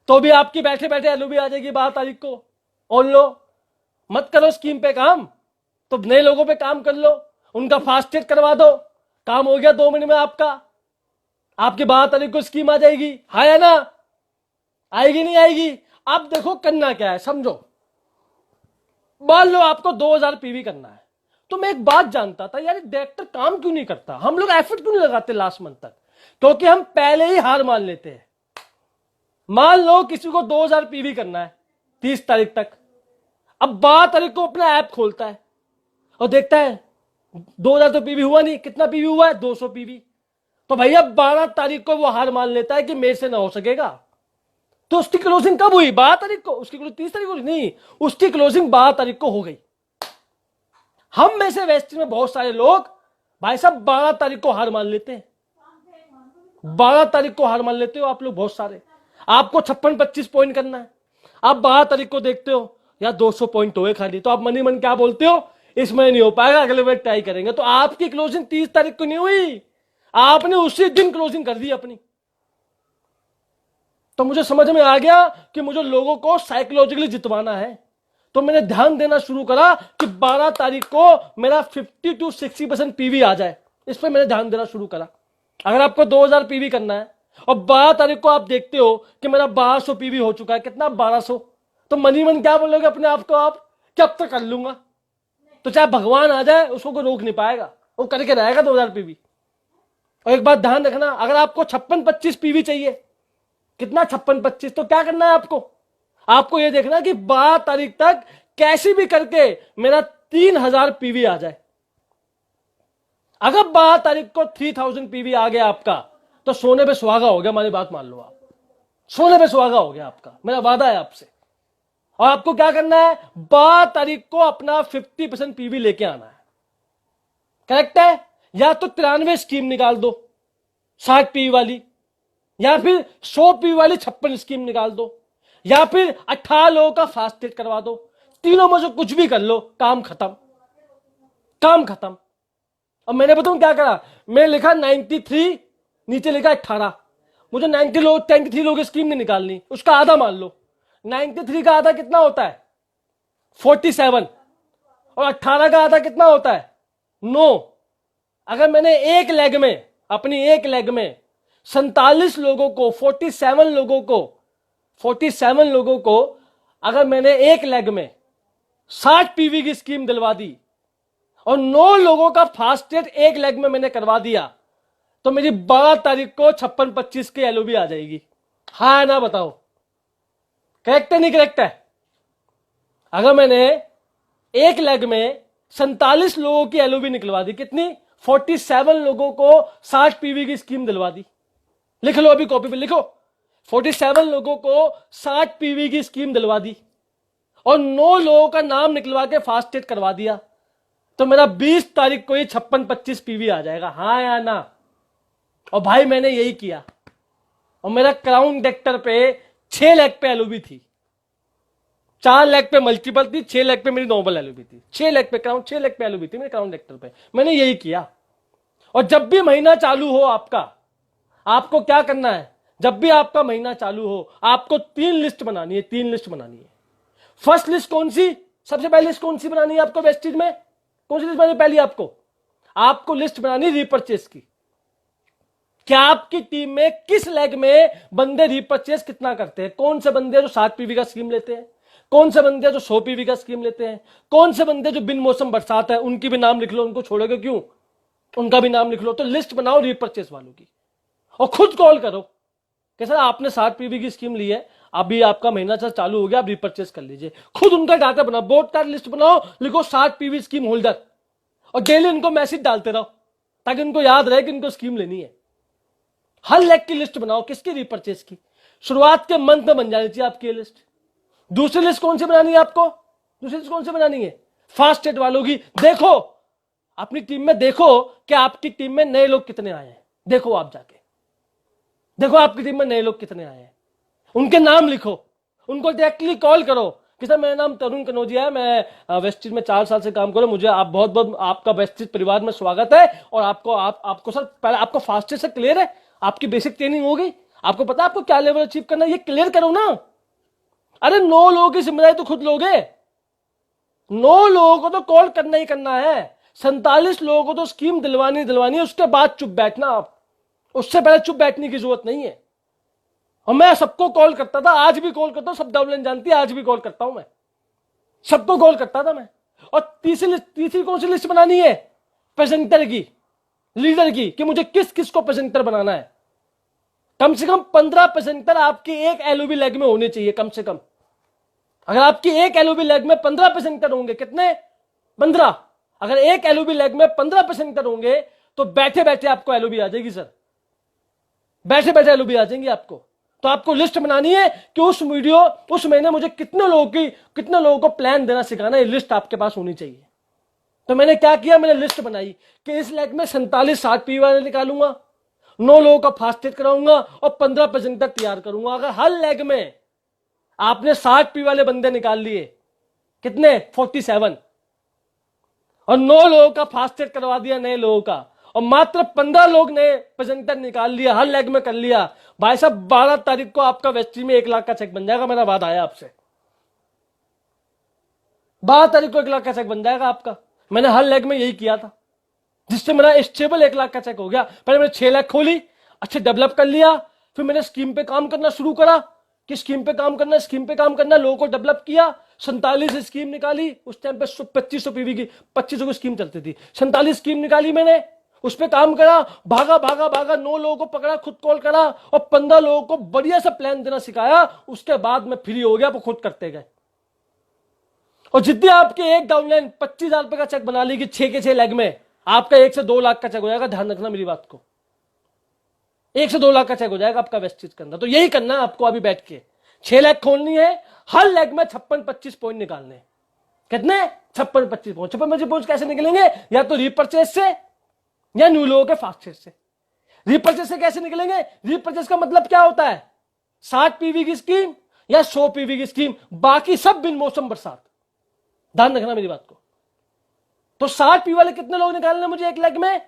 तो भी आपकी बैठे बैठे एलओबी आ जाएगी 12 तारीख को। और लो, मत करो स्कीम पे काम तो नए लोगों पे काम कर लो, उनका फास्ट ट्रेड करवा दो, काम हो गया 2 महीने में आपका, आपकी 12 तारीख को स्कीम आ जाएगी। हाँ या ना, आएगी नहीं आएगी। अब देखो करना क्या है, समझो, मान लो आपको 2000 पीवी करना है, तो मैं एक बात जानता था यार, डायरेक्टर काम क्यों नहीं करता, हम लोग एफर्ट क्यों नहीं लगाते लास्ट मंथ तक, क्योंकि हम पहले ही हार मान लेते हैं। मान लो किसी को 2000 पीवी करना है 30 तारीख तक, अब 12 तारीख को अपना ऐप खोलता है और देखता है 2000 तो पीवी हुआ नहीं, कितना पीवी हुआ है 200 पीवी, तो भैया 12 तारीख को वो हार मान लेता है कि मेरे से ना हो सकेगा। तो उसकी क्लोजिंग कब हुई, 12 तारीख को, उसकी क्लोजिंग 30 तारीख को नहीं, उसकी क्लोजिंग 12 तारीख को हो गई। हम में से वेस्ट में बहुत सारे लोग भाई साहब 12 तारीख को हार मान लेते हैं, 12 तारीख को हार मान लेते हो आप लोग बहुत सारे। आपको 56-25 पॉइंट करना है, आप 12 तारीख को देखते हो यार 200 पॉइंट हुए खाली, तो आप मनी मन क्या बोलते हो, इसमें नहीं हो पाएगा, अगले बार ट्राई करेंगे। तो आपकी क्लोजिंग 30 तारीख को नहीं हुई, आपने उसी दिन क्लोजिंग कर दी अपनी। तो मुझे समझ में आ गया कि मुझे लोगों को साइकोलॉजिकली जितवाना है, तो मैंने ध्यान देना शुरू करा कि 12 तारीख को मेरा 50 to 60% पीवी आ जाए, इस पर मैंने ध्यान देना शुरू करा। अगर आपको 2000 पीवी करना है और 12 तारीख को आप देखते हो कि मेरा 1200 पीवी हो चुका है, कितना 1200, तो मनी मन क्या बोलोगे अपने आप को आप, कि अब तक कर लूंगा, तो चाहे भगवान आ जाए उसको कोई रोक नहीं पाएगा, वो करके रहेगा 2000 पीवी। और एक बात ध्यान रखना, अगर आपको 56-25 पीवी चाहिए, कितना 56-25, तो क्या करना है आपको ये देखना कि 12 तारीख तक कैसी भी करके मेरा 3000 पीवी आ जाए। अगर 12 तारीख को 3000 पीवी आ गया आपका, तो सोने पे सुहागा हो गया, हमारी बात मान लो आप, सोने पे सुहागा हो गया आपका, मेरा वादा है आपसे। और आपको क्या करना है, 12 तारीख को अपना 50% पीवी लेके आना है। करेक्ट है? या तो 93 स्कीम निकाल दो 60 पीवी वाली, या फिर 100 पीवी वाली 56 स्कीम निकाल दो, या फिर 18 लोगों का फास्टेड करवा दो। तीनों में से कुछ भी कर लो, काम खत्म, काम खत्म। अब मैंने बताऊं क्या करा, मैंने लिखा 93, नीचे लिखा 18। मुझे 93 लोग की स्कीम नहीं निकालनी, उसका आधा मान लो। 93 का आधा कितना होता है, 47, और 18 का आधा कितना होता है, 9। अगर मैंने एक लेग में, अपनी एक लेग में 47 लोगों को, 47 लोगों को अगर मैंने एक लेग में 60 पीवी की स्कीम दिलवा दी और 9 लोगों का फास्टेड एक लेग में मैंने करवा दिया, तो मेरी 12 तारीख को 56-25 की एलओबी आ जाएगी। हाँ ना बताओ, करेक्ट है नहीं करेक्ट है? अगर मैंने एक लेग में 47 लोगों की एलओबी निकलवा दी, कितनी, 47 लोगों को 60 पीवी की स्कीम दिलवा दी। लिख लो, अभी कॉपी पे लिखो, 47 लोगों को 60 पीवी की स्कीम दिलवा दी और 9 लोगों का नाम निकलवा के फास्टेड करवा दिया, तो मेरा 20 तारीख को ये 56-25 पीवी आ जाएगा। हाँ या ना? और भाई मैंने यही किया, और मेरा क्राउन डेक्टर पे 6 लाख पे एलओबी थी, 4 लाख पे मल्टीपल थी, 6 लाख पे मेरी नॉर्मल एलओबी थी, 6 लाख पे क्राउन, 6 लाख पे एलओबी थी मेरे क्राउन डेक्टर पे। मैंने यही किया। और जब भी महीना चालू हो आपका, आपको क्या करना है, जब भी आपका महीना चालू हो, आपको 3 लिस्ट बनानी है, 3 लिस्ट बनानी है। फर्स्ट लिस्ट कौन सी, सबसे पहली लिस्ट कौन सी बनानी है आपको वेस्टेज में, कौन सी लिस्ट बनानी पहली आपको लिस्ट बनानी रीपर्चेस की। क्या आपकी टीम में किस लेग में बंदे रीपर्चेस कितना करते हैं, कौन से बंदे जो 60 पीवी का स्कीम लेते हैं, कौन से बंदे जो 100 पीवी का स्कीम लेते हैं, कौन से बंदे जो बिन मौसम बरसात है उनकी भी नाम लिख लो, उनको छोड़ोगे क्यों, उनका भी नाम लिख लो। तो लिस्ट बनाओ रीपर्चेस वालों की और खुद कॉल करो कि सर आपने 60 पीवी की स्कीम ली है, अभी आपका महीना चालू हो गया, आप रीपर्चेस कर लीजिए। खुद उनका डाटा बनाओ, बोर्ड कार्ड लिस्ट बनाओ, लिखो 60 पीवी स्कीम होल्डर, और डेली उनको मैसेज डालते रहो ताकि उनको याद रहे कि उनको स्कीम लेनी है। हर लेग की लिस्ट बनाओ, किसकी, रीपर्चेस की। शुरुआत के मंथ में बन जानी चाहिए आपकी लिस्ट। दूसरी लिस्ट कौन सी बनानी है आपको, दूसरी लिस्ट कौन सी बनानी है, फास्टेड वालों की। देखो अपनी टीम में, देखो कि आपकी टीम में नए लोग कितने आए हैं, देखो आप जाके देखो आपकी टीम में नए लोग कितने आए हैं, उनके नाम लिखो, उनको डायरेक्टली कॉल करो कि सर मेरा नाम तरुण कनौजिया है, मैं वेस्टेज में 4 साल से काम करूं, मुझे आप बहुत बहुत आपका वेस्टेज परिवार में स्वागत है। और आपको सर पहले आपको फास्टेज से क्लियर है, आपकी बेसिक ट्रेनिंग हो गई, आपको पता है आपको क्या लेवल अचीव करना है, ये क्लियर करो ना। अरे 9 लोगों की जिम्मेदारी तो खुद लोगे, 9 लोगों को तो कॉल करना ही करना है, 47 लोगों को तो स्कीम दिलवानी है, उसके बाद चुप बैठना आप, उससे पहले चुप बैठने की जरूरत नहीं है। और मैं सबको कॉल करता था, आज भी कॉल करता हूं, सब डाउनलाइन जानती है, आज भी कॉल करता हूं मैं, सबको कॉल करता था मैं। और तीसरी कौन सी लिस्ट बनानी है, प्रेजेंटर की, लीडर की, कि मुझे किस किस को प्रेजेंटर बनाना है। कम से कम 15 प्रेजेंटर आपकी एक एलओबी लेग में होने चाहिए, कम से कम। अगर आपकी एक एलओबी लेग में 15 प्रेजेंटर होंगे, कितने, 15। अगर एक एलओबी लेग में 15 प्रेजेंटर होंगे तो बैठे बैठे आपको एलओबी आ जाएगी सर, बैठे बैठे एलओबी आ जाएंगी आपको। तो आपको लिस्ट बनानी है कि उस महीने मुझे कितने लोगों को प्लान देना सिखाना है, लिस्ट आपके पास होनी चाहिए। तो मैंने क्या किया, मैंने लिस्ट बनाई कि इस लेग में 47 60 पी वाले निकालूंगा, 9 लोगों का फास्टेड कराऊंगा और 15 प्रेजेंटर तैयार करूंगा। अगर हर लेग में आपने 60 पी वाले बंदे निकाल लिए, कितने, 47, और 9 लोगों का फास्टेड करवा दिया नए लोगों का, और मात्र 15 लोग ने प्रेजेंटर निकाल लिया, हर लेग में कर लिया, भाई साहब 12 तारीख को आपका वेस्टी में 1 लाख का चेक बन जाएगा। मेरा वादा है आपसे, 12 तारीख को 1 लाख का चेक बन जाएगा आपका। मैंने हर लेग में यही किया था, जिससे मेरा स्टेबल 1 लाख का चेक हो गया। पहले मैंने 6 लाख खोली, अच्छे डेवलप कर लिया, फिर मैंने स्कीम पे काम करना शुरू करा कि स्कीम पे काम करना, लोगों को डेवलप किया। 47 स्कीम निकाली, उस टाइम पे 2500 पीवी की 2500 की स्कीम चलती थी, 47 स्कीम निकाली मैंने, उस पर काम करा, भागा 9 लोगों को पकड़ा, खुद कॉल करा और 15 लोगों को बढ़िया सा प्लान देना सिखाया। उसके बाद मैं फ्री हो गया, वो खुद करते गए। और जितनी आपके एक डाउनलाइन 25,000 रुपए का चेक बना ली कि 6 के 6 लेग में, आपका 1 से 2 लाख का चेक हो जाएगा। ध्यान रखना मेरी बात को, 1 से 2 लाख का चेक हो जाएगा आपका वेस्टेज के अंदर। तो यही करना है आपको अभी बैठ के, 6 लेग खोलनी है, हर लेग में 56-25 पॉइंट निकालने हैं। कितने? 56-25 पॉइंट। 56-25 पॉइंट कैसे निकलेंगे? या तो रीपर्चेज से या न्यू लोगों के फास्टेज से। रीपर्चेज से कैसे निकलेंगे? रीपर्चेज का मतलब क्या होता है? 60 पीवी की स्कीम या 100 पीवी की स्कीम, बाकी सब बिन मौसम बरसात। ध्यान रखना मेरी बात को। तो 60 पी वाले कितने लोग निकालने मुझे एक लेग में?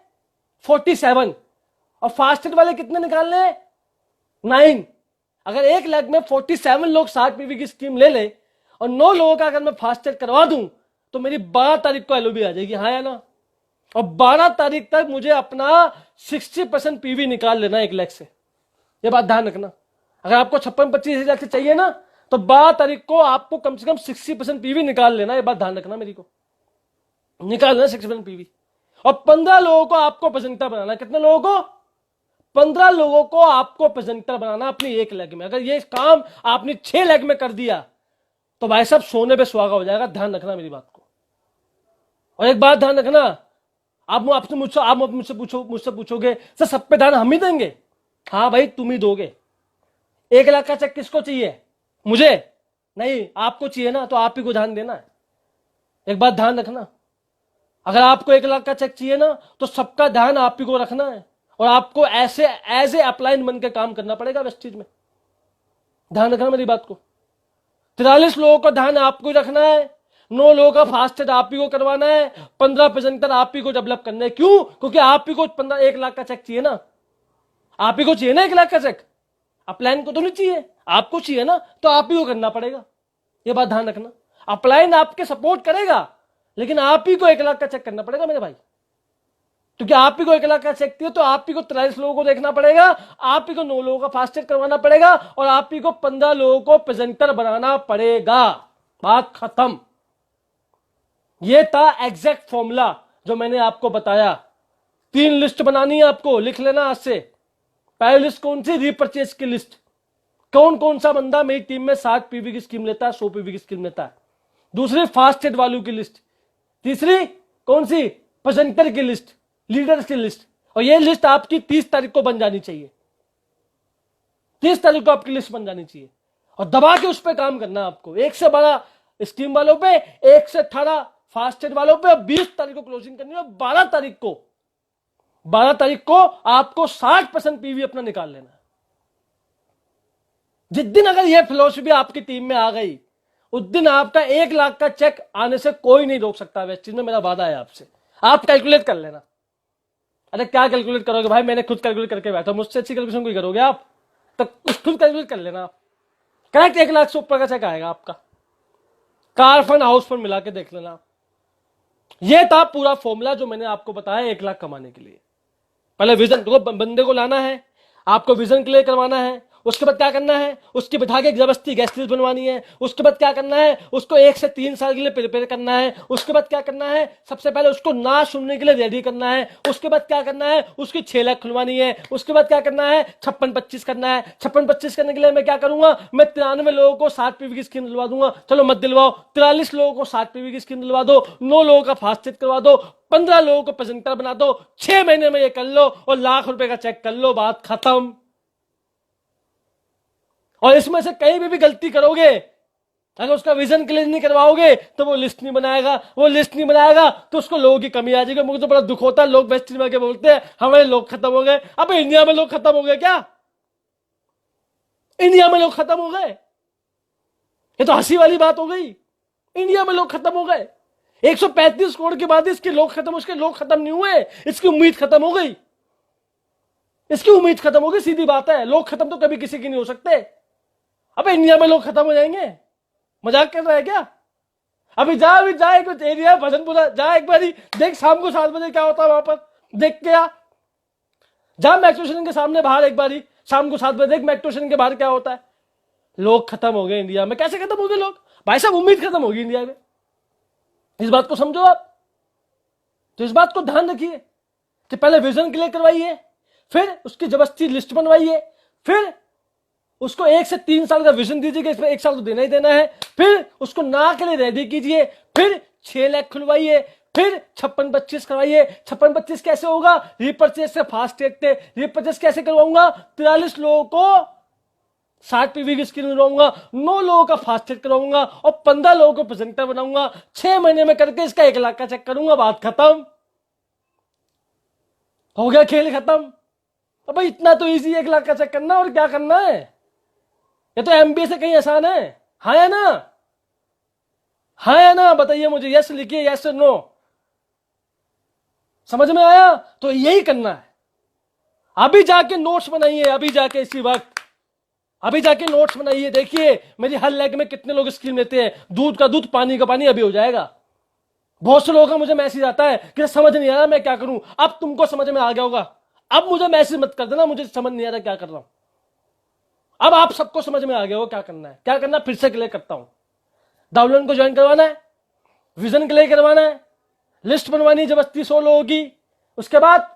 47। और फास्टेड वाले कितने निकालने? 9। अगर एक लेग में 47 लोग 60 पीवी की स्कीम ले ले और 9 लोगों का अगर मैं फास्टेड करवा दूं तो मेरी 12 तारीख को एलओबी आ जाएगी, हाँ या ना? और 12 तारीख तक मुझे अपना 60% पीवी निकाल लेना एक लेग से। ये बात ध्यान रखना। अगर आपको 56-25 लेग से चाहिए ना तो 12 तारीख को आपको कम से कम 60% पीवी निकाल लेना। ये बात ध्यान रखना मेरी को, निकाल लेना 60% पीवी। और 15 लोगों को आपको प्रेजेंटर बनाना। कितने लोगों को? 15 लोगों को आपको प्रेजेंटर बनाना अपनी एक लेग में। अगर ये काम आपने 6 लेग में कर दिया तो भाई साहब सोने पे सुहागा हो जाएगा। ध्यान रखना मेरी बात को। और एक बात ध्यान रखना, आप मुझसे पूछोगे सर सब पे ध्यान हम ही देंगे? हाँ भाई तुम ही दोगे। 1 लाख का चेक किसको चाहिए? मुझे नहीं, आपको चाहिए ना, तो आप ही को ध्यान देना है। एक बात ध्यान रखना, अगर आपको 1 लाख का चेक चाहिए ना तो सबका ध्यान आप ही को रखना है। और आपको ऐसे एज ए अपलाइन बन के काम करना पड़ेगा वेस्टीज में। ध्यान रखना मेरी बात को। 43 लोगों का ध्यान आपको ही रखना है। 9 लोगों का फास्टेड आप ही को करवाना है। 15 प्रेजेंटर आप ही को डेवलप करना है। क्यों? क्योंकि आप ही को 1 लाख का चेक चाहिए ना। आप ही को चाहिए ना 1 लाख का चेक। अपलाइन को तो नहीं चाहिए, आपको चाहिए ना, तो आप ही को करना पड़ेगा। ये बात ध्यान रखना। अपलाइन आपके सपोर्ट करेगा लेकिन आप ही को 1 लाख का चेक करना पड़ेगा मेरे भाई। क्योंकि आप ही को 1 लाख का चेक दिया तो आप ही को 43 लोगों को देखना पड़ेगा, आप ही को 9 लोगों का फास्टेड करवाना पड़ेगा और आप ही को 15 लोगों को प्रेजेंटर बनाना पड़ेगा। बात खत्म। यह था एग्जैक्ट फॉर्मूला जो मैंने आपको बताया। 3 लिस्ट बनानी है आपको, लिख लेना आज से। पहली लिस्ट कौन सी? रीपर्चेज की लिस्ट। कौन कौन सा बंदा मेरी टीम में 60 पीवी की स्कीम लेता है, 100 पीवी की स्कीम लेता है। दूसरी फास्टेड वालों की लिस्ट। तीसरी कौन सी? प्रेजेंटर की लिस्ट, लीडर्स की लिस्ट। और ये लिस्ट आपकी 30 तारीख को बन जानी चाहिए। 30 तारीख को आपकी लिस्ट बन जानी चाहिए और दबा के उस पर काम करना आपको। 1 से 12 स्कीम वालों पे, 1 से 18 फास्टेड वालों पे, 20 तारीख को क्लोजिंग करनी है। 12 तारीख को आपको 60% पीवी अपना निकाल लेना है। जिस दिन अगर यह फिलॉसफी आपकी टीम में आ गई उस दिन आपका 1 लाख का चेक आने से कोई नहीं रोक सकता। वेस्टीज में मेरा वादा है आपसे। आप कैलकुलेट कर लेना। अरे क्या कैलकुलेट करोगे भाई, मैंने खुद कैलकुलेट करके बैठा, मुझसे अच्छी कैलकुलेशन कोई करोगे आप? तो खुद कैलकुलेट कर लेना आप। करेक्ट 1 लाख से ऊपर का चेक आएगा आपका। कार फंड, हाउस फंड मिला के देख लेना। यह था पूरा फॉर्मूला जो मैंने आपको बताया 1 लाख कमाने के लिए। पहले विजन को, बंदे को लाना है, आपको विजन क्लियर करवाना है। उसके बाद क्या करना है? उसकी बिठा के जबरदस्ती गेस्ट लिस्ट बनवानी है। उसके बाद क्या करना है? उसको 1 से 3 साल के लिए प्रिपेयर करना है। उसके बाद क्या करना है? सबसे पहले उसको ना सुनने के लिए रेडी करना है। उसके बाद क्या करना है? उसकी 6 लाख खुलवानी है। उसके बाद क्या करना है? 56-25 करना है। 56-25 करने के लिए मैं क्या करूंगा? मैं 93 लोगों को 60 पीवी की स्कीम दिलवा दूंगा। चलो मत दिलवाओ, 43 लोगों को 60 पीवी की स्कीम दिलवा दो, 9 लोगों का फास्टेड करवा दो, 15 लोगों को प्रेजेंटर बना दो। 6 महीने में ये कर लो और लाख रुपए का चेक कर लो। बात खत्म। और इसमें से कहीं भी गलती करोगे, अगर उसका विजन क्लियर नहीं करवाओगे तो वो लिस्ट नहीं बनाएगा। वो लिस्ट नहीं बनाएगा तो उसको लोगों की कमी आ जाएगी। मुझे तो बड़ा दुख होता है, लोग वेस्ट में बोलते हैं हमारे लोग खत्म हो गए। अब इंडिया में लोग खत्म हो गए क्या? इंडिया में लोग खत्म हो गए? ये तो हंसी वाली बात हो गई। इंडिया में लोग खत्म हो गए? 135 करोड़ के बाद इसके लोग खत्म, उसके लोग खत्म नहीं हुए, इसकी उम्मीद खत्म हो गई। इसकी उम्मीद खत्म हो गई, सीधी बात है। लोग खत्म तो कभी किसी की नहीं हो सकते। अब इंडिया में लोग खत्म हो जाएंगे? मजाक कर रहा है क्या? अभी जा एक एरिया भजनपुरा जा, एक बारी देख शाम को 7 बजे क्या होता है वहां पर, देख के आ। जा मेट्रो स्टेशन के सामने बाहर एक बारी शाम को 7 बजे देख मेट्रो स्टेशन के बाहर क्या होता है। लोग खत्म हो गए इंडिया में। कैसे खत्म हो गए लोग? भाई साहब उम्मीद खत्म होगी इंडिया में। इस बात को समझो आप। तो इस बात को ध्यान रखिए कि पहले विजन क्लियर करवाइए, फिर उसकी जबरदस्ती लिस्ट बनवाइए, फिर उसको 1 से 3 साल का विजन दीजिए कि इसमें 1 साल तो देना ही देना है, फिर उसको ना के लिए रेडी कीजिए, फिर 6 लाख खुलवाइए, फिर 56-25 करवाइए। 56-25 कैसे होगा? रीपर्चेज से फास्ट ट्रैक थे। रीपर्चेज कैसे करवाऊंगा? 43 लोगों को 60 पीवी की स्क्रीन बनवाऊंगा, 9 लोगों का फास्टेड करवाऊंगा और 15 लोगों को प्रेजेंटर बनाऊंगा। 6 महीने में करके इसका 1 लाख का चेक करूंगा, बात खत्म। हो गया खेल खत्म। अब भाई इतना तो इजी 1 लाख का चेक करना, और क्या करना है? ये तो एमबीए से कहीं आसान है। हाँ या ना? हाँ या ना? बताइए मुझे, यस लिखिए, यस नो। समझ में आया? तो यही करना है। अभी जाके नोट्स बनाइए, अभी जाके इसी वक्त अभी जाके नोट्स बनाइए। देखिए मेरी हर लेग में कितने लोग स्कीम लेते हैं। दूध का दूध, पानी का पानी अभी हो जाएगा। बहुत से लोगों का मुझे मैसेज आता है कि समझ नहीं आ रहा मैं क्या करूं। अब तुमको समझ में आ गया होगा। अब मुझे मैसेज मत कर देना मुझे समझ नहीं आ रहा क्या कर रहा हूं। अब आप सबको समझ में आ गया होगा क्या करना है। क्या करना है फिर से क्लियर करता हूं। डाउनलोड को ज्वाइन करवाना है, विजन क्लियर करवाना है, लिस्ट बनवानी है जबरदस्ती 100 लोगों की। उसके बाद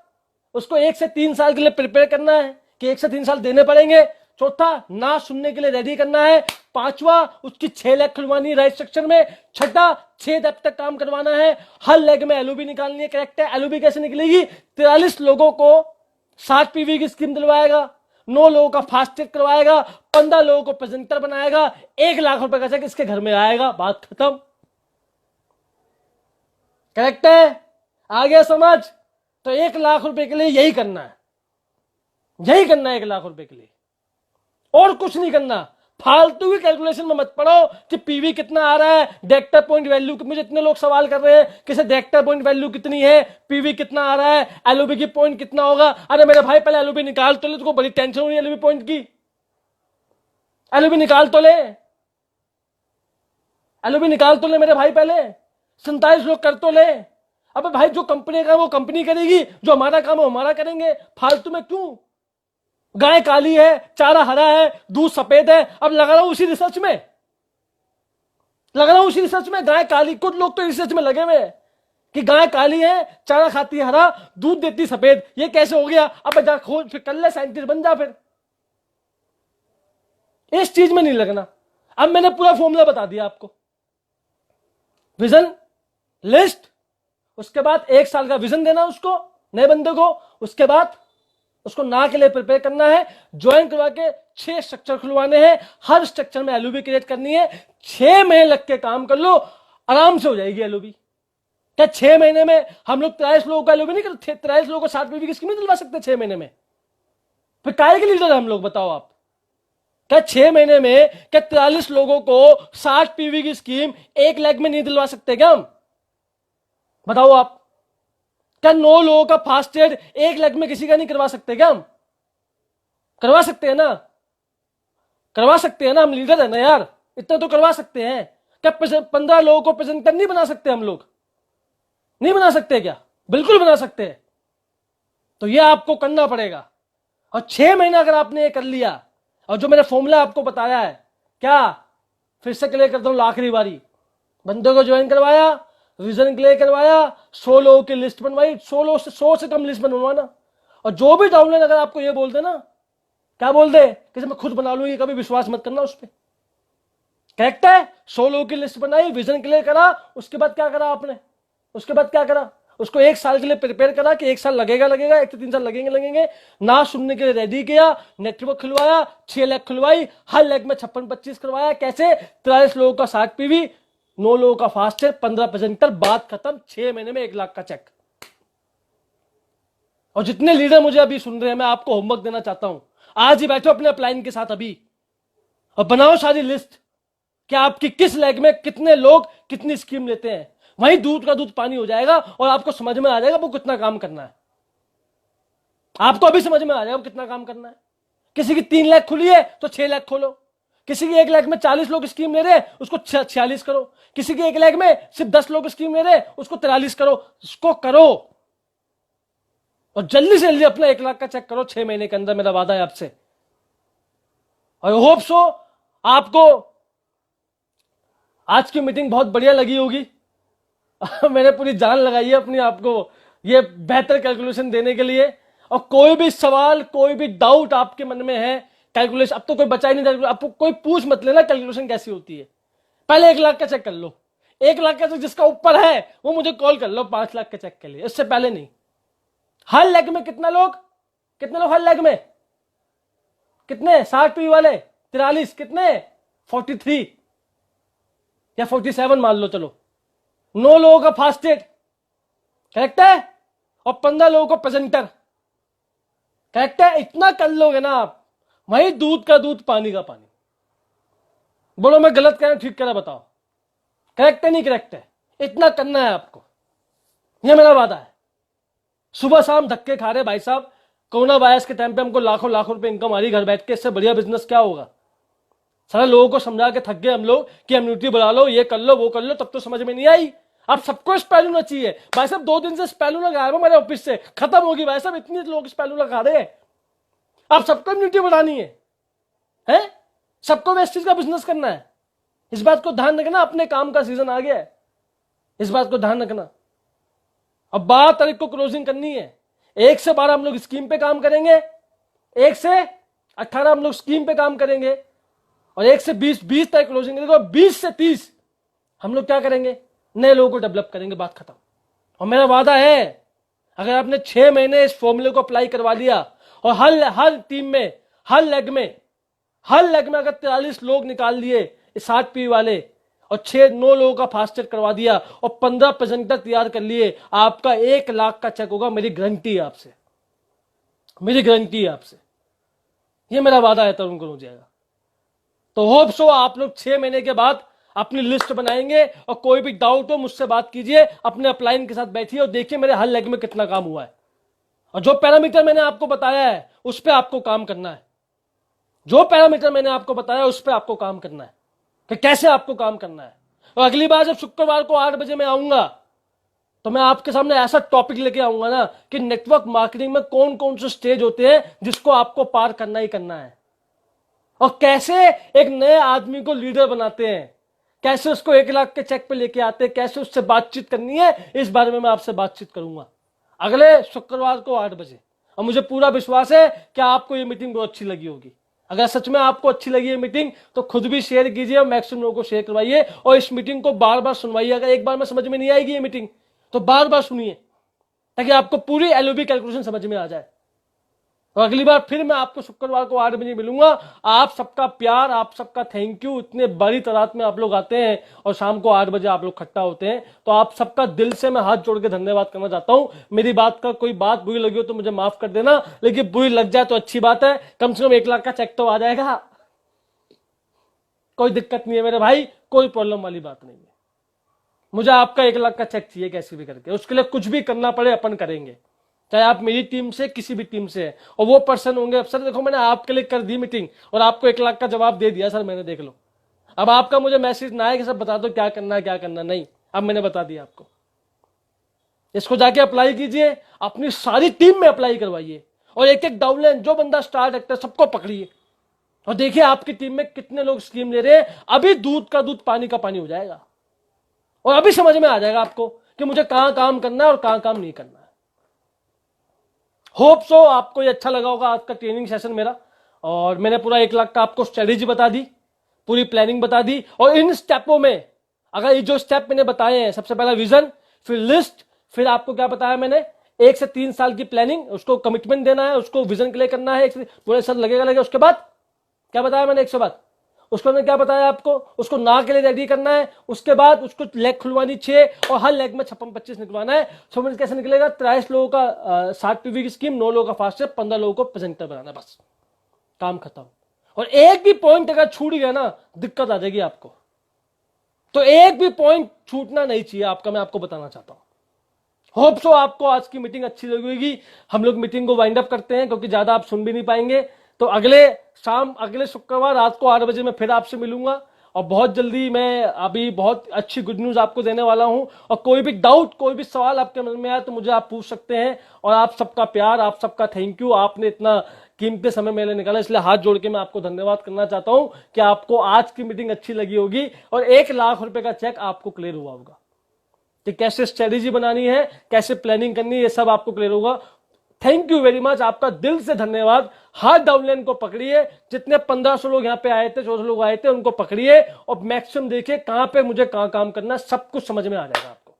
उसको 1 से 3 साल के लिए प्रिपेयर करना है कि 1 से 3 साल देने पड़ेंगे। चौथा, ना सुनने के लिए रेडी करना है। पांचवा, उसकी 6 लेग खुलवानी है राइट सेक्शन में। छठा, 6 डेप्थ तक काम करवाना है। हर लेग में एलओबी निकालनी है। करेक्ट है। एलओबी कैसे निकलेगी? 43 लोगों को 60 पीवी की स्कीम दिलवाएगा, 9 लोगों का फास्टेग करवाएगा, 15 लोगों को प्रेजेंटर बनाएगा, 1 लाख रुपए का चेक इसके घर में आएगा, बात खत्म। करेक्ट है? आ गया समझ? तो 1 लाख रुपए के लिए यही करना है, यही करना है 1 लाख रुपए के लिए, और कुछ नहीं करना। फालतू की कैलकुलेशन में मत पड़ो कि पीवी कितना आ रहा है, डायरेक्टर पॉइंट वैल्यू। मुझे इतने लोग सवाल कर रहे हैं कि सर डायरेक्टर पॉइंट वैल्यू कितनी है, पीवी कितना आ रहा है, एलओबी की पॉइंट कितना होगा। अरे मेरे भाई पहले एलओबी निकाल तो ले, तुमको बड़ी टेंशन हो रही है एलओबी पॉइंट की। एलओबी निकाल तो ले, एलओबी निकाल तो ले मेरे भाई, पहले 47 लोग कर तो ले। अबे भाई जो कंपनी का वो कंपनी करेगी, जो हमारा काम है हमारा करेंगे। फालतू में क्यों? गाय काली है, चारा हरा है, दूध सफेद है। अब लगा रहा हूं उसी रिसर्च में, लग रहा हूं उसी रिसर्च में। गाय काली, कुछ लोग तो रिसर्च में लगे हुए हैं कि गाय काली है, चारा खाती है हरा, दूध देती सफेद। ये कैसे हो गया? अब जा खोज, फिर कर ले, साइंटिस्ट बन जा। फिर इस चीज में नहीं लगना। अब मैंने पूरा फॉर्मूला बता दिया आपको। विजन, लिस्ट, उसके बाद 1 साल का विजन देना उसको, नए बंदे को। उसके बाद उसको ना के लिए प्रिपेयर करना है, ज्वाइन करवा के 6 स्ट्रक्चर खुलवाने हैं। हर स्ट्रक्चर में एलओबी क्रिएट करनी है। 6 महीने लग के काम कर लो, आराम से हो जाएगी एलओबी। क्या 6 महीने में हम लोग 43 लोगों का एलओबी नहीं करते? 43 लोगों को 60 पीवी की स्कीम नहीं दिलवा सकते 6 महीने में? फिर काहे के लीडर है हम लोग, बताओ आप। क्या 6 महीने में क्या 43 लोगों को 60 पीवी की स्कीम 1 लाख में नहीं दिलवा सकते क्या हम? बताओ आप। क्या 9 लोगों का फास्टेड 1 लाख में किसी का नहीं करवा सकते क्या हम? करवा सकते हैं ना, करवा सकते हैं ना, हम लीडर है ना यार, इतना तो करवा सकते हैं। क्या 15 लोगों को प्रेजेंटर नहीं बना सकते हम लोग? नहीं बना सकते क्या? बिल्कुल बना सकते हैं। तो ये आपको करना पड़ेगा। और 6 महीना अगर आपने ये कर लिया, और जो मैंने फॉर्मूला आपको बताया है, क्या फिर से क्लियर करता हूं आखिरी बारी। बंदे को ज्वाइन करवाया, विजन क्लियर करवाया, 100 लोगों की लिस्ट बनवाई। 100 से कम लिस्ट बनवाना। और जो भी डाउनलाइन अगर आपको ये बोल दे ना, क्या बोल दे कि मैं खुद बना लूंगी, कभी विश्वास मत करना उस पर। करेक्ट है? 100 लोगों की लिस्ट बनाई, विजन क्लियर करा, उसके बाद क्या करा आपने? उसके बाद क्या करा? उसको 1 साल के लिए प्रिपेयर करा कि 1 साल लगेगा, 1 से 3 साल लगेंगे। ना सुनने के लिए रेडी किया, नेटवर्क खुलवाया, 6 लाख खुलवाई, हर लेग में 56-25 करवाया। कैसे? 43 लोगों का 60 पीवी, 9 लोगों का फास्ट है, 15 प्रेजेंटर, बात खत्म। 6 महीने में 1 लाख का चेक। और जितने लीडर मुझे अभी सुन रहे हैं, मैं आपको होमवर्क देना चाहता हूं। आज ही बैठो अपने अपलाइन के साथ अभी और बनाओ सारी लिस्ट कि आपकी किस लेग में कितने लोग कितनी स्कीम लेते हैं। वहीं दूध का दूध पानी हो जाएगा और आपको समझ में आ जाएगा वो कितना काम करना है। आपको अभी समझ में आ जाएगा वो कितना काम करना है। किसी की 3 लाख खुली है तो 6 लाख खोलो। किसी की 1 लाख में 40 लोग स्कीम ले रहे हैं, उसको 46 करो। किसी की 1 लाख में सिर्फ 10 लोग स्कीम ले रहे हैं, उसको 43 करो। उसको करो और जल्दी से जल्दी अपना 1 लाख का चेक करो 6 महीने के अंदर। मेरा वादा है आपसे। आई होप सो आपको आज की मीटिंग बहुत बढ़िया लगी होगी। मैंने पूरी जान लगाई है अपनी आपको ये बेहतर कैलकुलेशन देने के लिए। और कोई भी सवाल, कोई भी डाउट आपके मन में है कैलकुलेशन, अब तो कोई बचा ही नहीं। आपको कोई पूछ मत लेना कैलकुलेशन कैसी होती है। पहले 1 लाख का चेक कर लो। 1 लाख का चेक जिसका ऊपर है वो मुझे कॉल कर लो 5 लाख के चेक के लिए, इससे पहले नहीं। हर लेग में कितने लोग हर लेग में कितने? 60 पी वाले 43 कितने 43 या 47 मान लो, चलो 9 लोगों का फास्टेड, करेक्ट है, और 15 लोगों को प्रेजेंटर, करेक्ट है। इतना कर लोगे ना आप, वही दूध का दूध पानी का पानी। बोलो मैं गलत कह रहा हूं ठीक कह रहा, बताओ करेक्ट है नहीं करेक्ट है? इतना करना है आपको, ये मेरा वादा है। सुबह शाम धक्के खा रहे भाई साहब, कोरोना वायरस के टाइम पे हमको लाखों लाखों रुपए इनकम आ रही घर बैठ के, इससे बढ़िया बिजनेस क्या होगा? सारे लोगों को समझा के थक गए हम लोग कि इम्यूनिटी बढ़ा लो, ये कर लो वो कर लो, तब तो समझ में नहीं आई। अब सबको स्पेलूना चाहिए भाई साहब। 2 दिन से स्पेलूना गायब है मेरे ऑफिस से, खत्म होगी भाई साहब, इतने लोग स्पेलूना खा रहे हैं। अब सबको इम्यूनिटी बढ़ानी है? सबको इस चीज का बिजनेस करना है। इस बात को ध्यान रखना, अपने काम का सीजन आ गया है, इस बात को ध्यान रखना। अब 12 तारीख को क्लोजिंग करनी है, 1 से 12 हम लोग स्कीम पे काम करेंगे, 1 से 18 हम लोग स्कीम पे काम करेंगे, और 1 से 20 तारीख क्लोजिंग करेंगे, और 20 से 30 हम लोग क्या करेंगे? नए लोगों को डेवलप करेंगे, बात खत्म। और मेरा वादा है, अगर आपने 6 महीने इस फॉर्मूले को अप्लाई करवा लिया, और हर टीम में हर लेग में अगर 43 लोग निकाल लिए 60 पी वाले, और 6-9 लोगों का फास्टेड करवा दिया, और 15 प्रेजेंटर तैयार कर लिए, आपका 1 लाख का चेक होगा। मेरी गारंटी है आपसे, मेरी गारंटी है आपसे, ये मेरा वादा है तरुण कनौजिया का। तो होप सो आप लोग 6 महीने के बाद अपनी लिस्ट बनाएंगे, और कोई भी डाउट हो मुझसे बात कीजिए, अपने अपलाइन के साथ बैठिए और देखिए मेरे हर लेग में कितना काम हुआ है। और जो पैरामीटर मैंने आपको बताया है उस पर आपको काम करना है, जो पैरामीटर मैंने आपको बताया उस पर आपको काम करना है कि कैसे आपको काम करना है। और अगली बार जब शुक्रवार को 8 बजे मैं आऊंगा, तो मैं आपके सामने ऐसा टॉपिक लेके आऊंगा ना कि नेटवर्क मार्केटिंग में कौन कौन से स्टेज होते हैं जिसको आपको पार करना ही करना है, और कैसे एक नए आदमी को लीडर बनाते हैं, कैसे उसको 1 लाख के चेक पे लेके आते हैं, कैसे उससे बातचीत करनी है, इस बारे में मैं आपसे बातचीत करूंगा अगले शुक्रवार को 8 बजे। और मुझे पूरा विश्वास है कि आपको ये मीटिंग बहुत अच्छी लगी होगी। अगर सच में आपको अच्छी लगी है मीटिंग, तो खुद भी शेयर कीजिए और मैक्सिमम लोगों को शेयर करवाइए, और इस मीटिंग को बार बार सुनवाइए। अगर एक बार में समझ में नहीं आएगी ये मीटिंग, तो बार बार सुनिए, ताकि आपको पूरी एलओबी कैलकुलेशन समझ में आ जाए। और अगली बार फिर मैं आपको शुक्रवार को 8 बजे मिलूंगा। आप सबका प्यार, आप सबका थैंक यू। इतने बड़ी तादाद में आप लोग आते हैं और शाम को 8 बजे आप लोग इकट्ठा होते हैं, तो आप सबका दिल से मैं हाथ जोड़ के धन्यवाद करना चाहता हूं। मेरी बात का कोई बात बुरी लगी हो तो मुझे माफ कर देना, लेकिन बुरी लग जाए तो अच्छी बात है, कम से कम 1 लाख का चेक तो आ जाएगा, कोई दिक्कत नहीं है मेरे भाई, कोई प्रॉब्लम वाली बात नहीं है। मुझे आपका 1 लाख का चेक चाहिए कैसे भी करके, उसके लिए कुछ भी करना पड़े अपन करेंगे, चाहे आप मेरी टीम से किसी भी टीम से है। और वो पर्सन होंगे, अब सर देखो मैंने आपके लिए कर दी मीटिंग और आपको 1 लाख का जवाब दे दिया सर मैंने, देख लो। अब आपका मुझे मैसेज ना आए कि सर बता दो क्या करना है क्या करना नहीं, अब मैंने बता दिया आपको। इसको जाके अप्लाई कीजिए, अपनी सारी टीम में अप्लाई करवाइए, और एक एक डाउनलाइन जो बंदा स्टार एक्टर सबको पकड़िए, और देखिए आपकी टीम में कितने लोग स्कीम ले रहे हैं। अभी दूध का दूध पानी का पानी हो जाएगा, और अभी समझ में आ जाएगा आपको कि मुझे कहां काम करना है और कहां काम नहीं करना है। होप सो आपको ये अच्छा लगा होगा आज का ट्रेनिंग सेशन मेरा, और मैंने पूरा 1 लाख का आपको स्ट्रेटेजी बता दी, पूरी प्लानिंग बता दी। और इन स्टेपों में अगर ये जो स्टेप मैंने बताए हैं, सबसे पहला विजन, फिर लिस्ट, फिर आपको क्या बताया मैंने 1 से 3 साल की प्लानिंग, उसको कमिटमेंट देना है, उसको विजन के लिए करना है, पूरे साल लगेगा। उसके बाद क्या बताया मैंने 100 बात, उसको मैंने क्या बताया आपको, उसको ना के लिए रेडी करना है। उसके बाद उसको लेग खुलवानी 6, और हर लेग में 56-25 निकलवाना है। 6 मिनट कैसे निकलेगा? 23 लोगों का 60 पीवी की स्कीम, 9 लोगों का फास्ट, 15 लोगों को प्रेजेंटर बनाना, बस काम खत्म। और एक भी पॉइंट अगर छूट गया ना, दिक्कत आ जाएगी आपको। तो एक भी पॉइंट छूटना नहीं चाहिए आपका, मैं आपको बताना चाहता हूं। होप सो आपको आज की मीटिंग अच्छी लगी होगी। हम लोग मीटिंग को वाइंड अप करते हैं, क्योंकि ज्यादा आप सुन भी नहीं पाएंगे। तो अगले शुक्रवार रात को 8 बजे मैं फिर आपसे मिलूंगा, और बहुत जल्दी मैं अभी बहुत अच्छी गुड न्यूज आपको देने वाला हूं। और कोई भी डाउट, कोई भी सवाल आपके मन में आए तो मुझे आप पूछ सकते हैं। और आप सबका प्यार, आप सबका थैंक यू, आपने इतना कीमती समय मेरे लिए निकाला, इसलिए हाथ जोड़ के मैं आपको धन्यवाद करना चाहता हूं कि आपको आज की मीटिंग अच्छी लगी होगी, और 1 लाख रुपए का चेक आपको क्लियर हुआ होगा कि कैसे स्ट्रेटेजी बनानी है, कैसे प्लानिंग करनी है, ये सब आपको क्लियर होगा। थैंक यू वेरी मच, आपका दिल से धन्यवाद। हाथ डाउनलाइन को पकड़िए, जितने 1500 लोग यहाँ पे आए थे, 1400 लोग आए थे, उनको पकड़िए और मैक्सिमम देखिए कहां पे मुझे कहां काम करना, सब कुछ समझ में आ जाएगा आपको।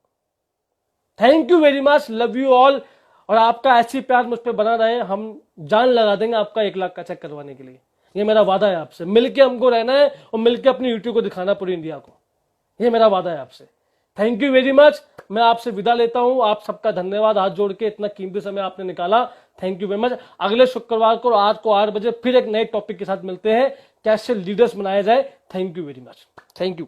Thank you very much, love you all. और आपका ऐसी प्यार मुझ पर बना रहे, हम जान लगा देंगे आपका 1 लाख का चेक करवाने के लिए। ये मेरा वादा है आपसे। मिलके हमको रहना है और मिलके अपनी यूट्यूब को दिखाना पूरी इंडिया को, ये मेरा वादा है आपसे। Thank you very much. मैं आपसे विदा लेता हूं। आप सबका धन्यवाद, हाथ जोड़ के इतना कीमती समय आपने निकाला। Thank you very much. अगले शुक्रवार को रात को 8 बजे फिर एक नए टॉपिक के साथ मिलते हैं, कैसे लीडर्स बनाया जाए। Thank you very much. Thank you.